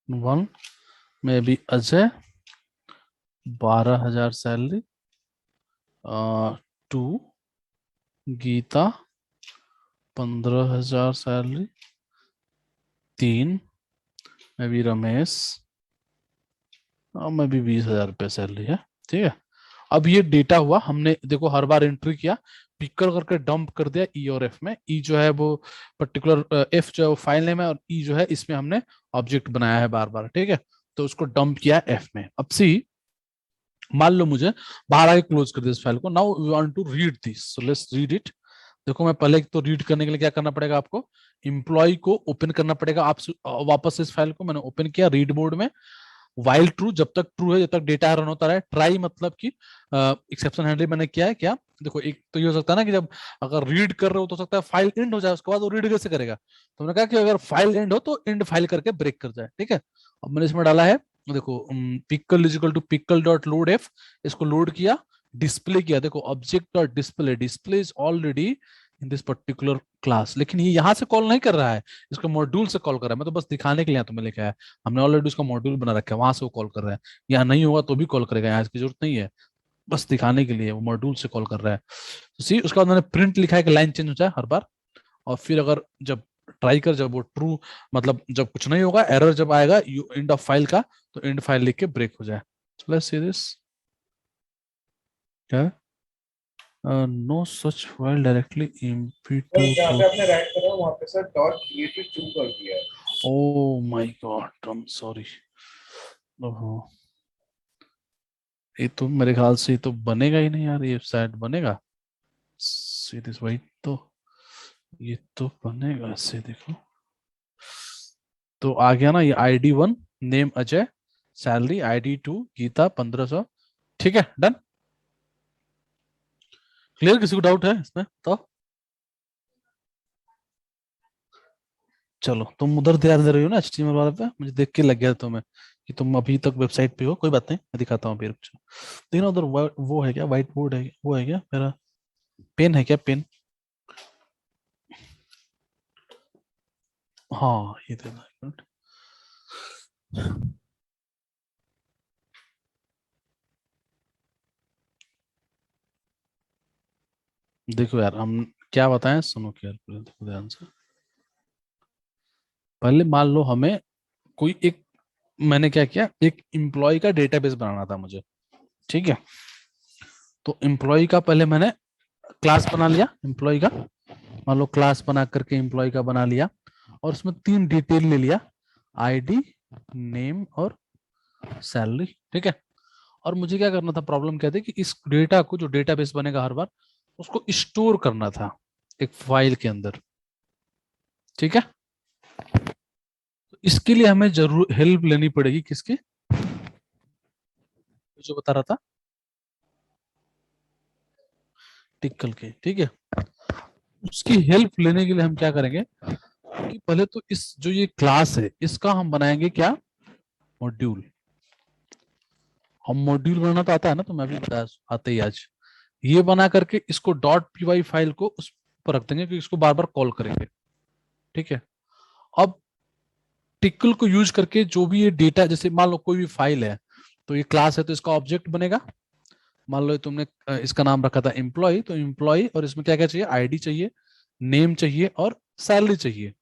Speaker 1: वन में भी अजय 12,000 सैलरी, 2 गीता 15,000 सैलरी, 3 में भी रमेश, में भी 20,000 रुपये सैलरी है, ठीक है। अब ये डेटा हुआ, हमने देखो हर बार एंट्री किया, पिकर करके डंप कर दिया ई और एफ में, ई जो है वो पर्टिकुलर, एफ जो है वो फाइल नेम है, और ई जो है इसमें हमने ऑब्जेक्ट बनाया है बार बार, ठीक है, तो उसको डंप किया एफ में। अब सी मान लो मुझे बाहर आके क्लोज कर दिया इस फाइल को, now we want to read this, so let's read it. देखो मैं पहले तो रीड करने के लिए क्या करना पड़ेगा आपको, एम्प्लॉय को ओपन करना पड़ेगा, आप वापस इस फाइल को मैंने ओपन किया रीड मोड में, वाइल ट्रू, जब तक ट्रू है, जब तक डेटा रन होता रहे, ट्राई मतलब कि एक्सेप्शन हैंडल मैंने किया है क्या, देखो एक तो ये हो सकता है ना कि जब अगर रीड कर रहे हो तो सकता है फाइल एंड हो जाए, उसके बाद वो रीड कैसे करेगा, तो मैंने कहा कि अगर फाइल एंड हो तो एंड फाइल करके ब्रेक कर जाए, ठीक है। अब मैंने इसमें डाला है, देखो pickle equal to pickle dot load F, इसको लोड किया, डिस्प्ले किया, देखो object dot display, display is already in this particular class, लेकिन ये यहाँ से कॉल नहीं कर रहा है, इसको मॉड्यूल से कॉल कर रहा है, मैं तो बस दिखाने के लिए तुम्हें लेके आया, हमने ऑलरेडी उसका मॉड्यूल बना रखा है, वहां से वो कॉल कर रहा है, यहाँ नहीं होगा तो भी कॉल करेगा, यहाँ इसकी जरूरत नहीं है, बस दिखाने के लिए वो मॉड्यूल से कॉल कर रहा है। तो सी उसके बाद मैंने प्रिंट लिखा है कि लाइन चेंज हो जाए हर बार, और फिर अगर जब ट्राई कर, जब वो ट्रू मतलब जब कुछ नहीं होगा, एरर जब आएगा एंड ऑफ फाइल का, तो एंड फाइल लिख के ब्रेक हो जाए। सो लेट्स सी दिस, क्या no such file directly
Speaker 3: sir
Speaker 1: mp2
Speaker 3: जहाँ
Speaker 1: to,
Speaker 3: पे आपने राइट करा वहाँ पे सर डॉट क्रिएटेड टू कर दिया है।
Speaker 1: oh my god, I'm sorry, ओहो, ये तो मेरे ख्याल से ये तो बनेगा ही नहीं यार, ये शायद बनेगा सीरीज वही, तो ये तो बनेगा ऐसे, देखो तो आ गया ना ये ID 1, name Ajay, salary ID 2 Geeta 1500। ठीक है, डन। क्लियर? किसी को डाउट है इसमें तो? चलो, तुम उधर ध्यान दे रही हो ना HTML वाले पे, मुझे देख के लग गया तुम्हें कि तुम अभी तक वेबसाइट पे हो। कोई बात नहीं, मैं दिखाता हूँ फिर। देखना उधर वो है क्या, व्हाइट बोर्ड है वो है क्या, मेरा पेन है क्या, पेन? हाँ ये देना एक मिनट। देखो यार, हम क्या बताएं, सुनो क्या, देखो ध्यान से। पहले मान लो हमें कोई एक, मैंने क्या किया, एक एम्प्लॉय का डेटाबेस बनाना था मुझे। ठीक है, तो एम्प्लॉय का पहले मैंने क्लास बना लिया एम्प्लॉय का। मान लो क्लास बना करके एम्प्लॉय का बना लिया, और उसमें 3 डिटेल ले लिया, ID, नेम और सैलरी। ठीक है, और मुझे क्या करना था, प्रॉब्लम क्या थी कि इस डेटा को, जो डेटाबेस बनेगा हर बार, उसको स्टोर करना था एक फाइल के अंदर। ठीक है, तो इसके लिए हमें जरूर हेल्प लेनी पड़ेगी किसकी, जो बता रहा था, टिक्कल के। ठीक है, उसकी हेल्प लेने के लिए हम क्या करेंगे कि पहले तो इस जो ये क्लास है इसका हम बनाएंगे क्या, मॉड्यूल। हम मॉड्यूल बनाना तो आता है ना, तो मैं भी बता आते ही आज ये बना करके इसको .py फाइल को उस पर रख देंगे कि इसको बार बार कॉल करेंगे। ठीक है, अब टिकल को यूज करके जो भी ये डेटा, जैसे मान लो कोई भी फाइल है, तो ये क्लास है तो इसका ऑब्जेक्ट बनेगा। मान लो तुमने इसका नाम रखा था एम्प्लॉय, तो एम्प्लॉय, और इसमें क्या क्या चाहिए, ID चाहिए, नेम चाहिए और सैलरी चाहिए।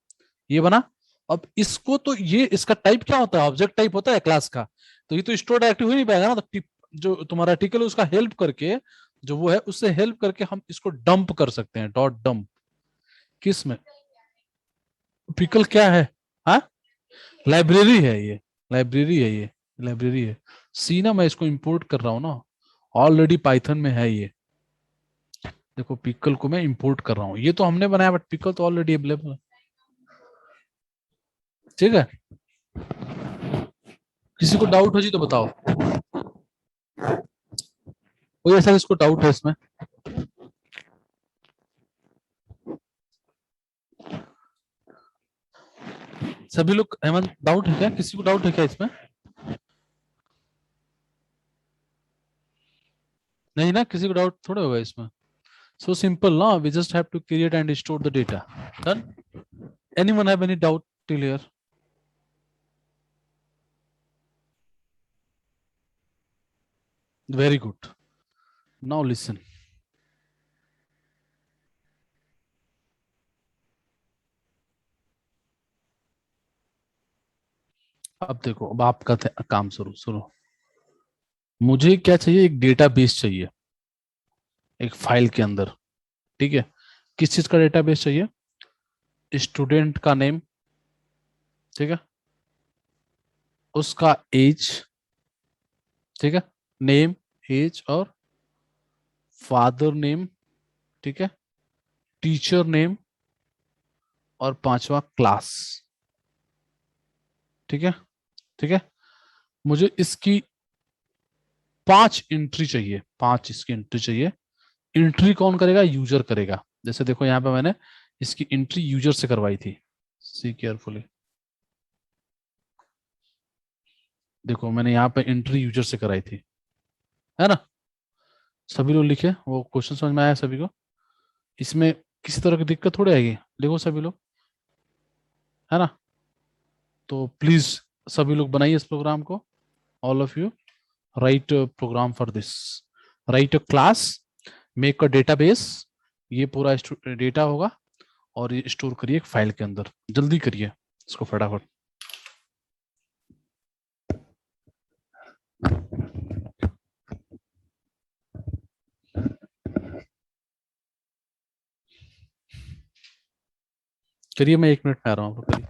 Speaker 1: ये बना। अब इसको तो ये इसका टाइप क्या होता है, ऑब्जेक्ट टाइप होता है क्लास का, तो ये तो स्टोर डायरेक्टली हो नहीं पाएगा ना, तो जो तुम्हारा आर्टिकल है उसका हेल्प करके, जो वो है उससे हेल्प करके हम इसको डंप कर सकते हैं, .dump। किस में? पिकल क्या है? हाँ, लाइब्रेरी है ये, लाइब्रेरी है ये, लाइब्रेरी है। सी ना, मैं इसको इंपोर्ट कर रहा हूँ ना, ऑलरेडी पाइथन में है ये। देखो पिकल को मैं इंपोर्ट कर रहा हूँ, ये तो हमने बनाया बट पिकल तो ऑलरेडी अवेलेबल है। ठीक है, किसी को डाउट हो जी तो बताओ, कोई ऐसा इसको डाउट है इसमें? सभी लोग, हेमंत डाउट है क्या, किसी को डाउट है क्या इसमें? नहीं ना, किसी को डाउट थोड़ा होगा इसमें। सो सिंपल ना, we just have to create and store the data. Done. Anyone have any doubt till here? Very good, now listen. अब देखो, अब आपका काम शुरू सुनो। मुझे क्या चाहिए, एक डेटाबेस चाहिए एक फाइल के अंदर। ठीक है, किस चीज का डेटाबेस चाहिए, स्टूडेंट का नेम, ठीक है, उसका एज, ठीक है, नेम, एज और फादर नेम, ठीक है, टीचर नेम और 5वां क्लास। ठीक है, ठीक है, मुझे इसकी 5 एंट्री चाहिए, 5 इसकी एंट्री चाहिए। एंट्री कौन करेगा, यूजर करेगा। जैसे देखो यहाँ पे मैंने इसकी एंट्री यूजर से करवाई थी, सी केयरफुली। देखो मैंने यहाँ पे एंट्री यूजर से कराई थी, है ना? सभी लोग लिखे, वो क्वेश्चन समझ में आया सभी को? इसमें किसी तरह की दिक्कत थोड़ी आएगी, लिखो सभी लोग, है ना? तो प्लीज सभी लोग बनाइए इस प्रोग्राम को, all of you write program for this. Write a class, make a database, ये पूरा डेटा होगा, और ये स्टोर करिए एक फाइल के अंदर। जल्दी करिए इसको फटाफट। करिए, मैं 1 मिनट में आ रहा हूँ, आप लोग करिए।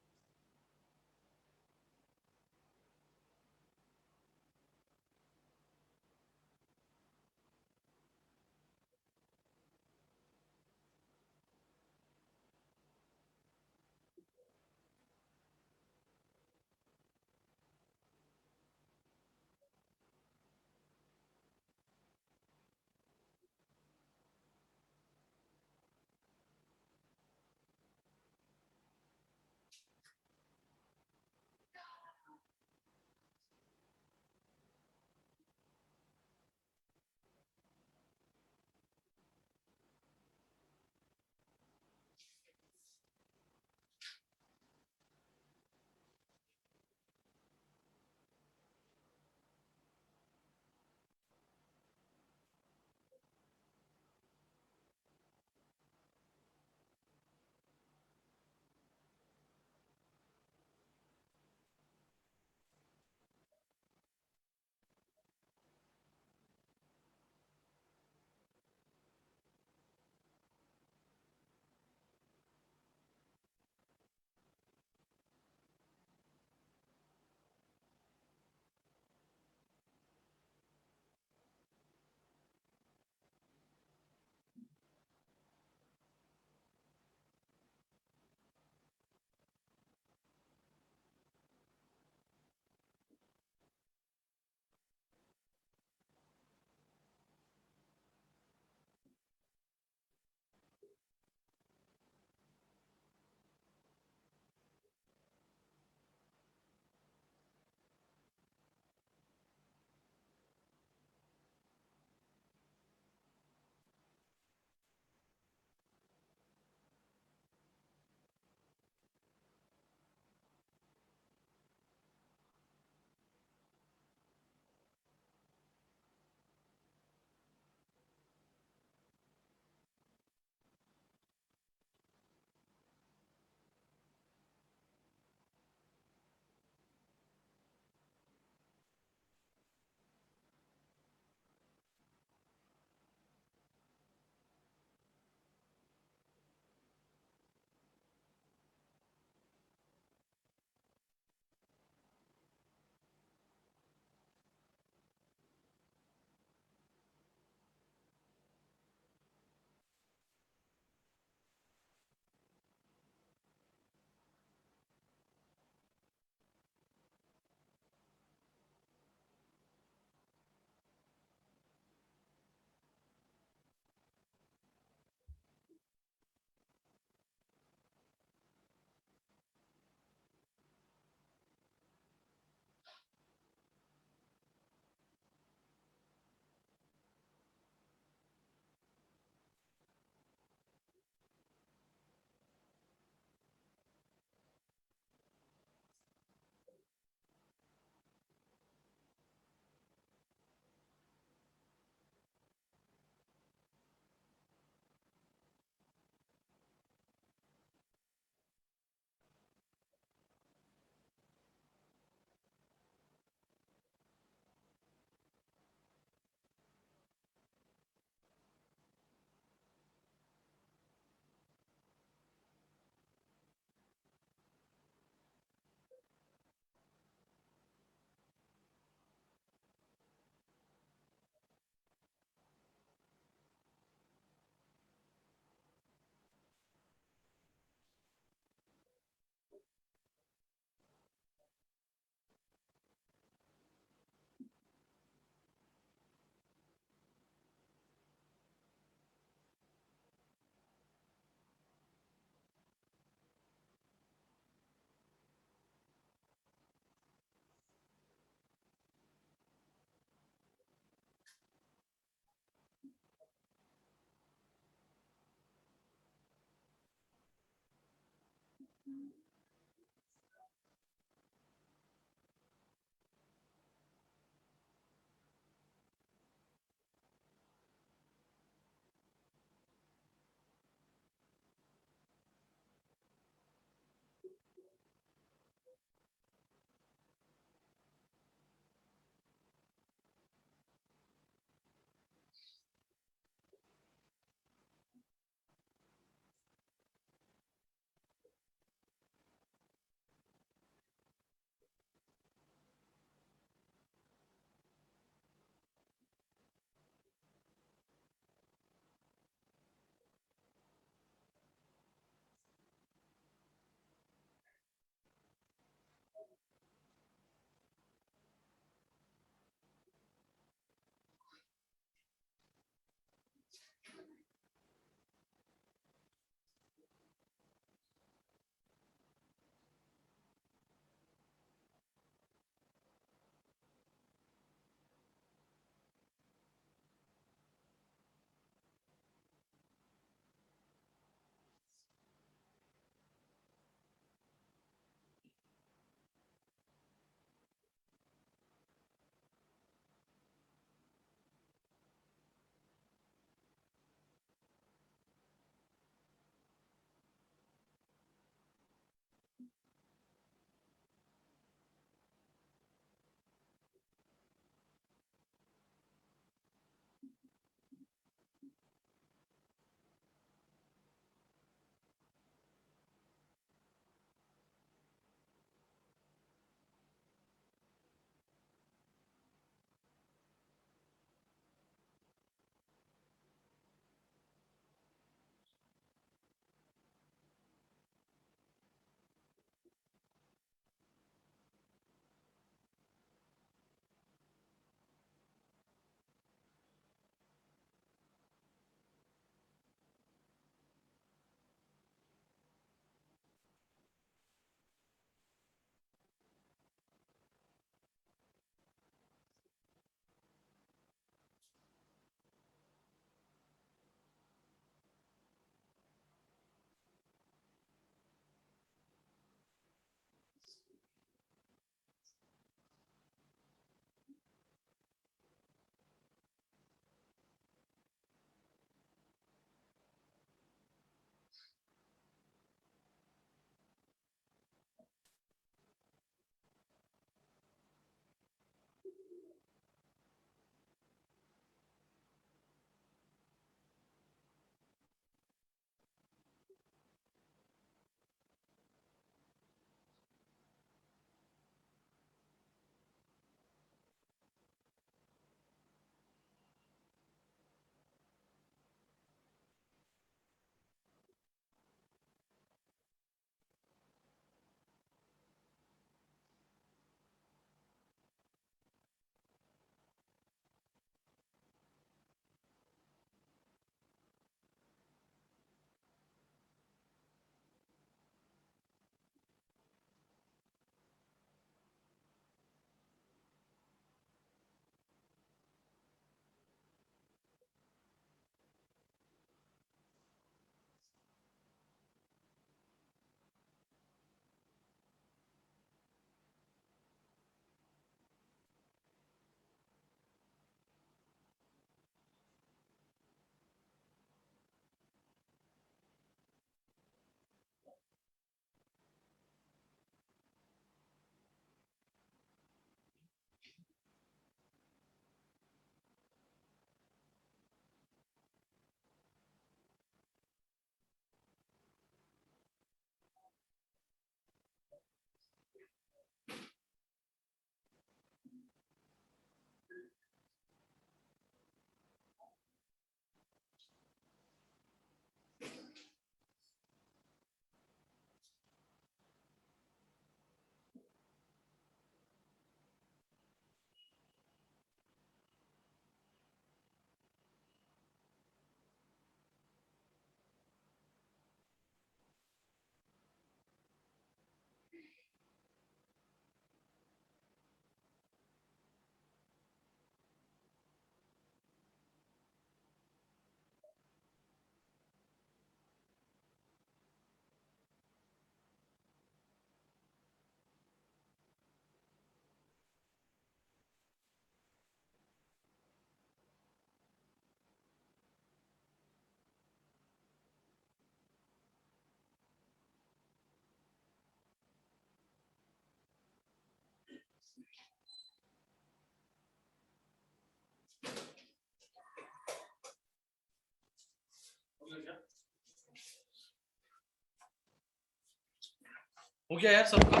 Speaker 1: हो गया यार सबका?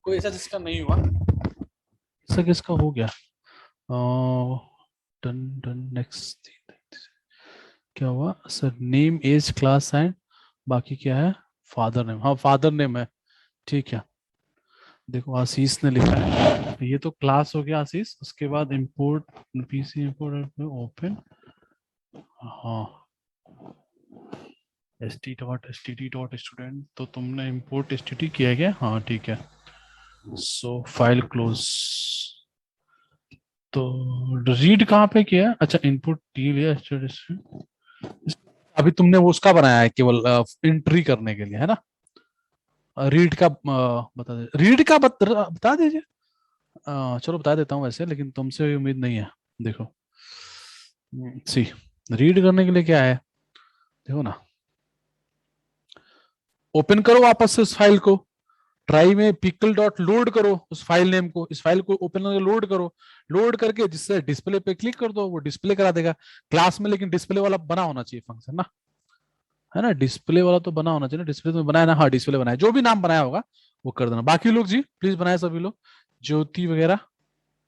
Speaker 1: कोई ऐसा जिसका नहीं हुआ? ऐसा किसका हो गया? Done done next. क्या हुआ sir? Name age class and बाकी क्या है? Father name. हाँ फादर नेम है, ठीक है। देखो आशीष ने लिखा है, तो ये तो क्लास हो गया आशीष। उसके बाद इंपोर्ट पीसी इंपोर्ट ओपन, हाँ st डॉट स्टूडेंट, तो तुमने इंपोर्ट st किया है क्या? हाँ ठीक है। सो फाइल क्लोज। तो रीड कहाँ पे किया है? अच्छा इनपुट टी लिया student। अभी तुमने वो उसका बनाया है केवल एंट्री करने के लिए, है ना? रीड का बता दे, रीड का बता दीजिए। चलो बता देता हूँ वैसे, लेकिन तुमसे उम्मीद नहीं है। देखो सी, रीड करने के लिए क्या है, देखो ना, ओपन करो वापस से उस फाइल को, ट्राई में पिकल डॉट लोड करो उस फाइल नेम को, इस फाइल को ओपन करके लोड करो। लोड करके जिससे डिस्प्ले पे क्लिक कर दो, वो डिस्प्ले करा देगा क्लास में। लेकिन डिस्प्ले वाला बना होना चाहिए फंक्शन ना, है ना? डिस्प्ले वाला तो बना होना चाहिए ना। डिस्प्ले तो बनाया ना? हाँ डिस्प्ले बनाया, जो भी नाम बनाया होगा वो कर देना। बाकी लोग जी प्लीज बनाए सभी लोग, ज्योति वगैरह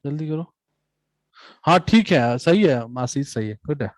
Speaker 1: जल्दी करो। हाँ ठीक है, सही है आशीष, सही है, गुड है।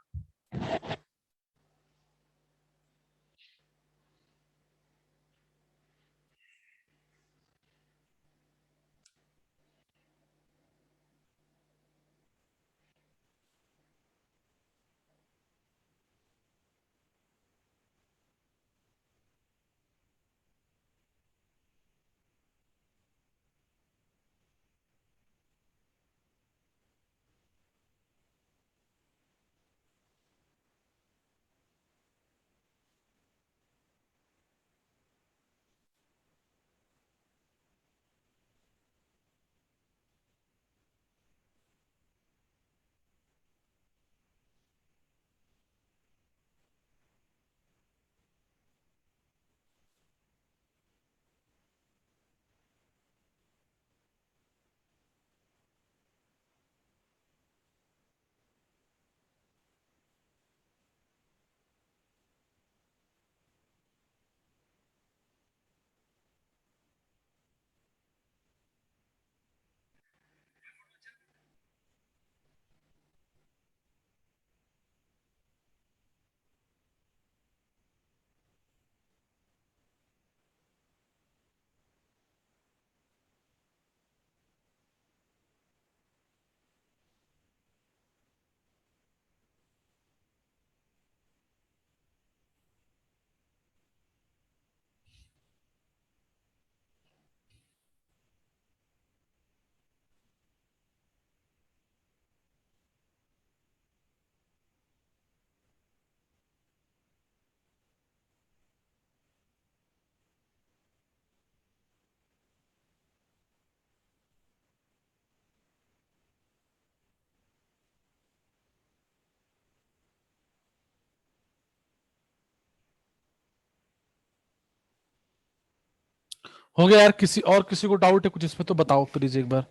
Speaker 1: हो गया यार? किसी और किसी को डाउट है कुछ इसमें तो बताओ प्लीज एक बार।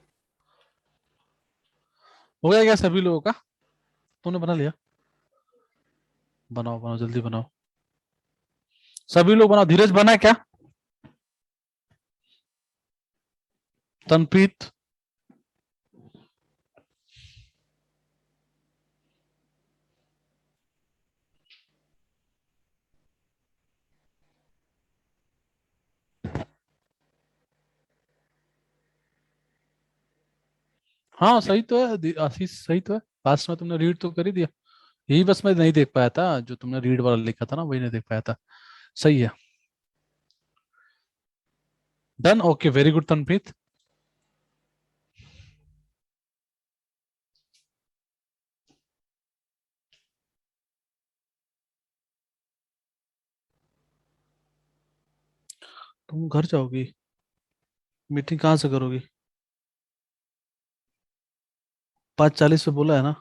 Speaker 1: हो गया क्या सभी लोगों का? तुमने बना लिया? बनाओ बनाओ जल्दी बनाओ, सभी लोग बनाओ। धीरज बना क्या? तनप्रीत? हाँ सही तो है आशीष, सही तो है। लास्ट में तुमने रीड तो कर ही दिया। यही बस मैं नहीं देख पाया था, जो तुमने रीड वाला लिखा था ना वही नहीं देख पाया था। सही है, डन, ओके, वेरी गुड तनप्रीत। तुम घर जाओगी? मीटिंग कहाँ से करोगी? 5:40 पे बोला है ना?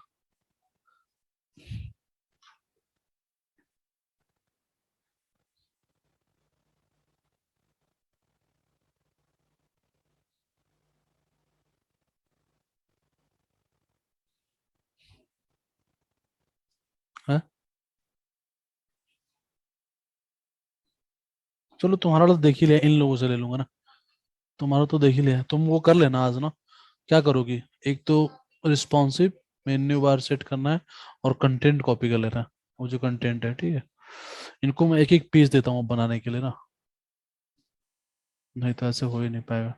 Speaker 1: है? चलो तुम्हारा तो देख ही लिया, इन लोगों से ले लूंगा ना, तुम्हारा तो देख ही लिया, तुम वो कर लेना आज ना। क्या करोगी, एक तो रिस्पॉन्सिव मेन्यू बार सेट करना है और कंटेंट कॉपी कर लेना है, वो जो कंटेंट है, ठीक है। इनको मैं एक एक पेज देता हूँ बनाने के लिए ना, नहीं तो ऐसे हो ही नहीं पाएगा।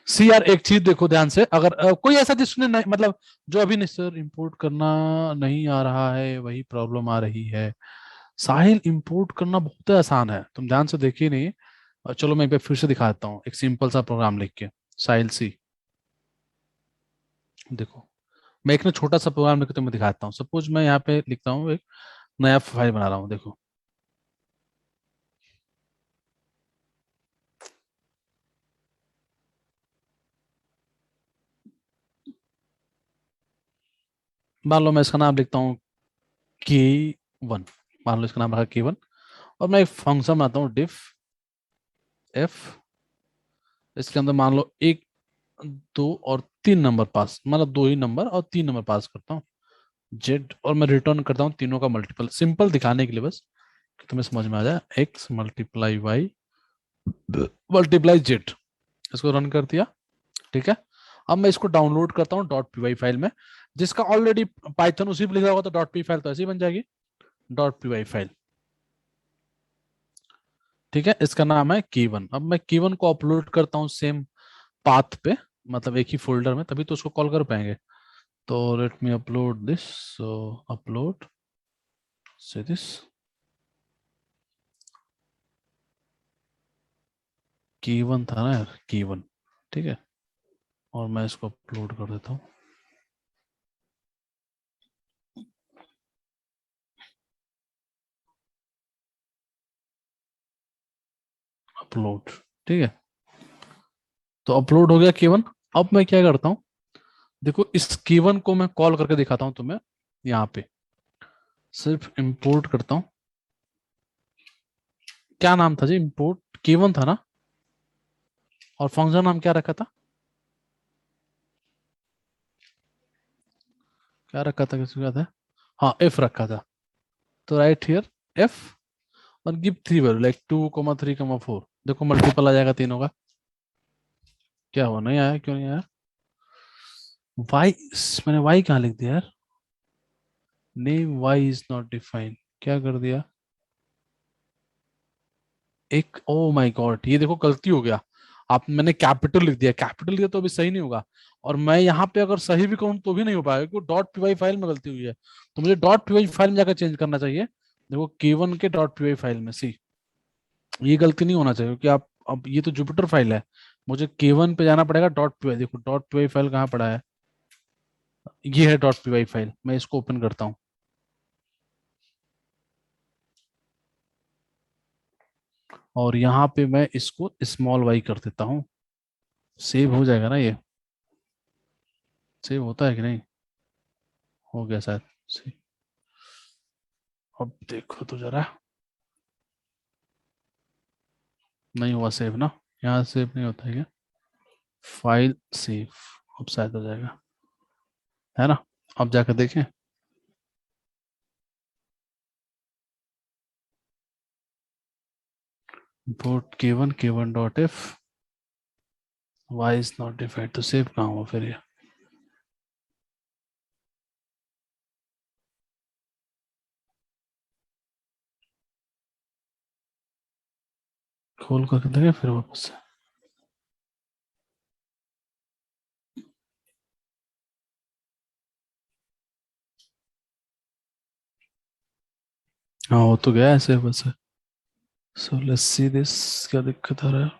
Speaker 1: सी यार एक चीज देखो ध्यान से, अगर कोई ऐसा जिसने नहीं, मतलब जो अभी नहीं सर इंपोर्ट करना नहीं आ रहा है, वही प्रॉब्लम आ रही है। साहिल इंपोर्ट करना बहुत आसान है, तुम ध्यान से देखिए नहीं। चलो मैं एक बार फिर से दिखा देता हूँ, एक सिंपल सा प्रोग्राम लिख के। साहिल सी, देखो मैं एक ना छोटा सा प्रोग्राम लिख के तुम्हें दिखाता हूँ। सपोज मैं यहाँ पे लिखता हूँ, एक नया फाइल बना रहा हूँ, देखो। मान लो मैं इसका नाम लिखता हूँ K1, मान लो इसका नाम रखा K1, और मैं एक फंक्शन बनाता हूँ डिफ एफ। इसके अंदर मान लो एक, दो और तीन नंबर पास, मतलब दो ही नंबर और तीन नंबर पास करता हूँ, जेड, और मैं रिटर्न करता हूँ तीनों का मल्टीपल, सिंपल दिखाने के लिए बस, कि तुम्हें समझ में आ जाए। X multiply Y multiply Z, इसको रन कर दिया, ठीक है। अब मैं इसको डाउनलोड करता हूँ डॉट पी वाई फाइल में, जिसका ऑलरेडी पाइथन उसी पे लिखा होगा, तो डॉट पी फाइल तो ऐसी बन जाएगी, डॉट पी वाई फाइल, ठीक है। इसका नाम है की1। अब मैं की1 को अपलोड करता हूँ सेम पाथ पे, मतलब एक ही फोल्डर में, तभी तो उसको कॉल कर पाएंगे। तो let me upload this, so upload से दिस की1 था ना यार, की1, ठीक है। और मैं इसको अपलोड कर देता हूँ, अपलोड, ठीक है। तो अपलोड हो गया की1। अब मैं क्या करता हूँ, देखो इस की1 को मैं कॉल करके दिखाता हूँ तुम्हें। यहाँ पे सिर्फ इंपोर्ट करता हूँ, क्या नाम था जी, इंपोर्ट की1 था ना, और फंक्शन नाम क्या रखा था, क्या रखा था, किसको याद है? हाँ एफ रखा था। तो राइट हियर एफ, और गिव थ्री वैल्यू लाइक 2, 3, 4, देखो मल्टीपल आ जाएगा तीनों का। क्या हुआ, नहीं आया, क्यों नहीं आया? वाई, मैंने वाई कहाँ लिख दिया यार, name Y is not defined, क्या कर दिया, एक, ओ माय गॉड, ये देखो गलती हो गया। आप, मैंने कैपिटल लिख दिया, कैपिटल लिया तो अभी सही नहीं होगा, और मैं यहाँ पे अगर सही भी कहूँ तो भी नहीं हो पाएगा, क्योंकि डॉट पी वाई फाइल में गलती हुई है, तो मुझे डॉट पी वाई फाइल में जाकर चेंज करना चाहिए। देखो के1 के डॉट पी वाई फाइल में, सी, ये गलती नहीं होना चाहिए, क्योंकि आप, अब ये तो जुपिटर फाइल है, मुझे के1 पे जाना पड़ेगा डॉट पी वाई। देखो डॉट पी वाई फाइल कहाँ पड़ा है, ये है डॉट पी वाई फाइल, मैं इसको ओपन करता हूँ, और यहाँ पे मैं इसको स्मॉल वाई कर देता हूँ। सेव हो जाएगा ना ये, सेव होता है कि नहीं, हो गया शायद से। अब देखो तो जरा, नहीं हुआ सेव ना, यहाँ सेव नहीं होता है क्या, फाइल सेव, अब शायद हो जाएगा, है ना। अब जाकर देखें, इंपोर्ट के1 dot F, Y is not defined, तो सेव कहाँ हुआ फिर ये, खोल करके देखें फिर वापस से। हाँ हो तो गया ऐसे बस। सो लेट्स सी दिस, क्या दिक्कत आ रहा है,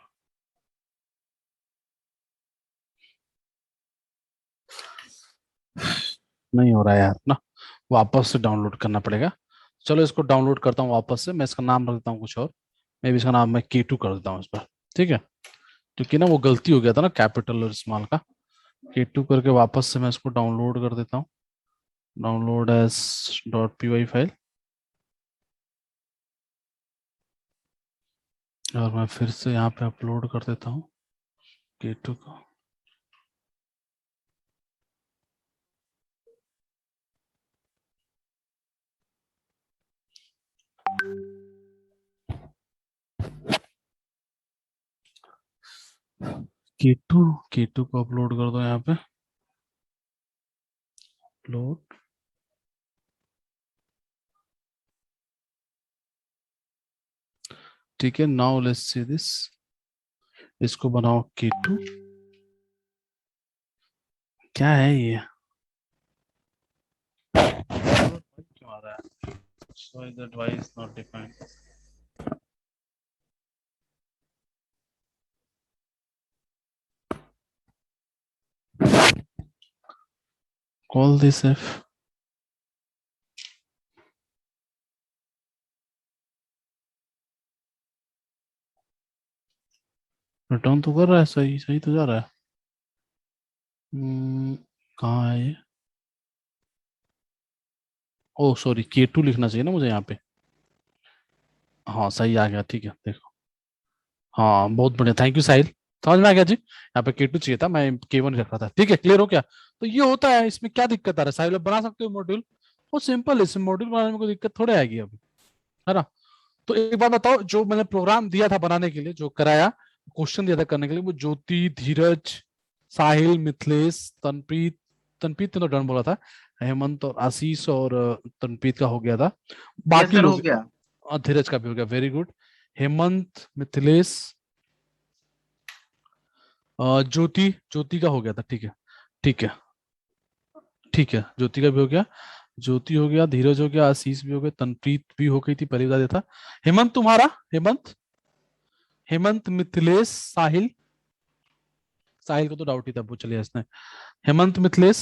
Speaker 1: नहीं हो रहा है यार ना, वापस से डाउनलोड करना पड़ेगा। चलो इसको डाउनलोड करता हूँ वापस से, मैं इसका नाम रख देता हूँ कुछ और, मैं भी इसका नाम मैं K2 कर देता हूँ इस पर, ठीक है। क्योंकि ना वो गलती हो गया था ना कैपिटल और स्मॉल का, K2 करके वापस से मैं इसको डाउनलोड कर देता हूँ, download as dot P Y file, और मैं फिर से यहाँ पे अपलोड कर देता हूँ K2 को। K2 को अपलोड कर दो यहाँ पे, अपलोड। ठीक है, नाउ लेट्स सी दिस। इसको बनाओ K2। क्या है ये? क्यों आ रहा है? So that y is not defined. Call this f। Return तो कर रहा है, सही सही तो जा रहा है। कहाँ है ये? ओ सॉरी, K2 लिखना चाहिए ना मुझे यहाँ पे। हाँ सही आ गया, ठीक है देखो। हाँ बहुत बढ़िया, थैंक यू साहिल, समझ में आ गया जी। यहाँ पे K2 चाहिए था, मैं K1 रख रहा था। ठीक है, क्लियर हो क्या? तो ये होता है, इसमें क्या दिक्कत आ रहा है साहिल? आप बना सकते हो मॉड्यूल, बहुत सिंपल है। इसमें मॉड्यूल बनाने में कोई दिक्कत थोड़ी आएगी अभी, है ना? तो एक बात बताओ, जो मैंने प्रोग्राम दिया था बनाने के लिए, जो कराया, क्वेश्चन दिया था करने के लिए, वो ज्योति, धीरज, साहिल, मिथिलेश, तनप्रीत, तनप्रीत ने तो डन बोला था, हेमंत और आशीष और तनप्रीत का हो गया था।
Speaker 2: यस
Speaker 1: बाकी
Speaker 2: सर, हो
Speaker 1: लोग,
Speaker 2: गया।
Speaker 1: धीरज का भी हो गया, वेरी गुड। हेमंत, मिथिलेश, ज्योति, ज्योति का हो गया था। ठीक है, ठीक है, ठीक है, ज्योति का भी हो गया, ज्योति हो गया, धीरज हो गया, आशीष भी हो गया, तनप्रीत भी हो गई थी, पहले बता दिया था। हेमंत तुम्हारा, हेमंत, हेमंत, मिथिलेश, साहिल, साहिल को तो डाउट ही था, पूछ लिया इसने। हेमंत, मिथिलेश,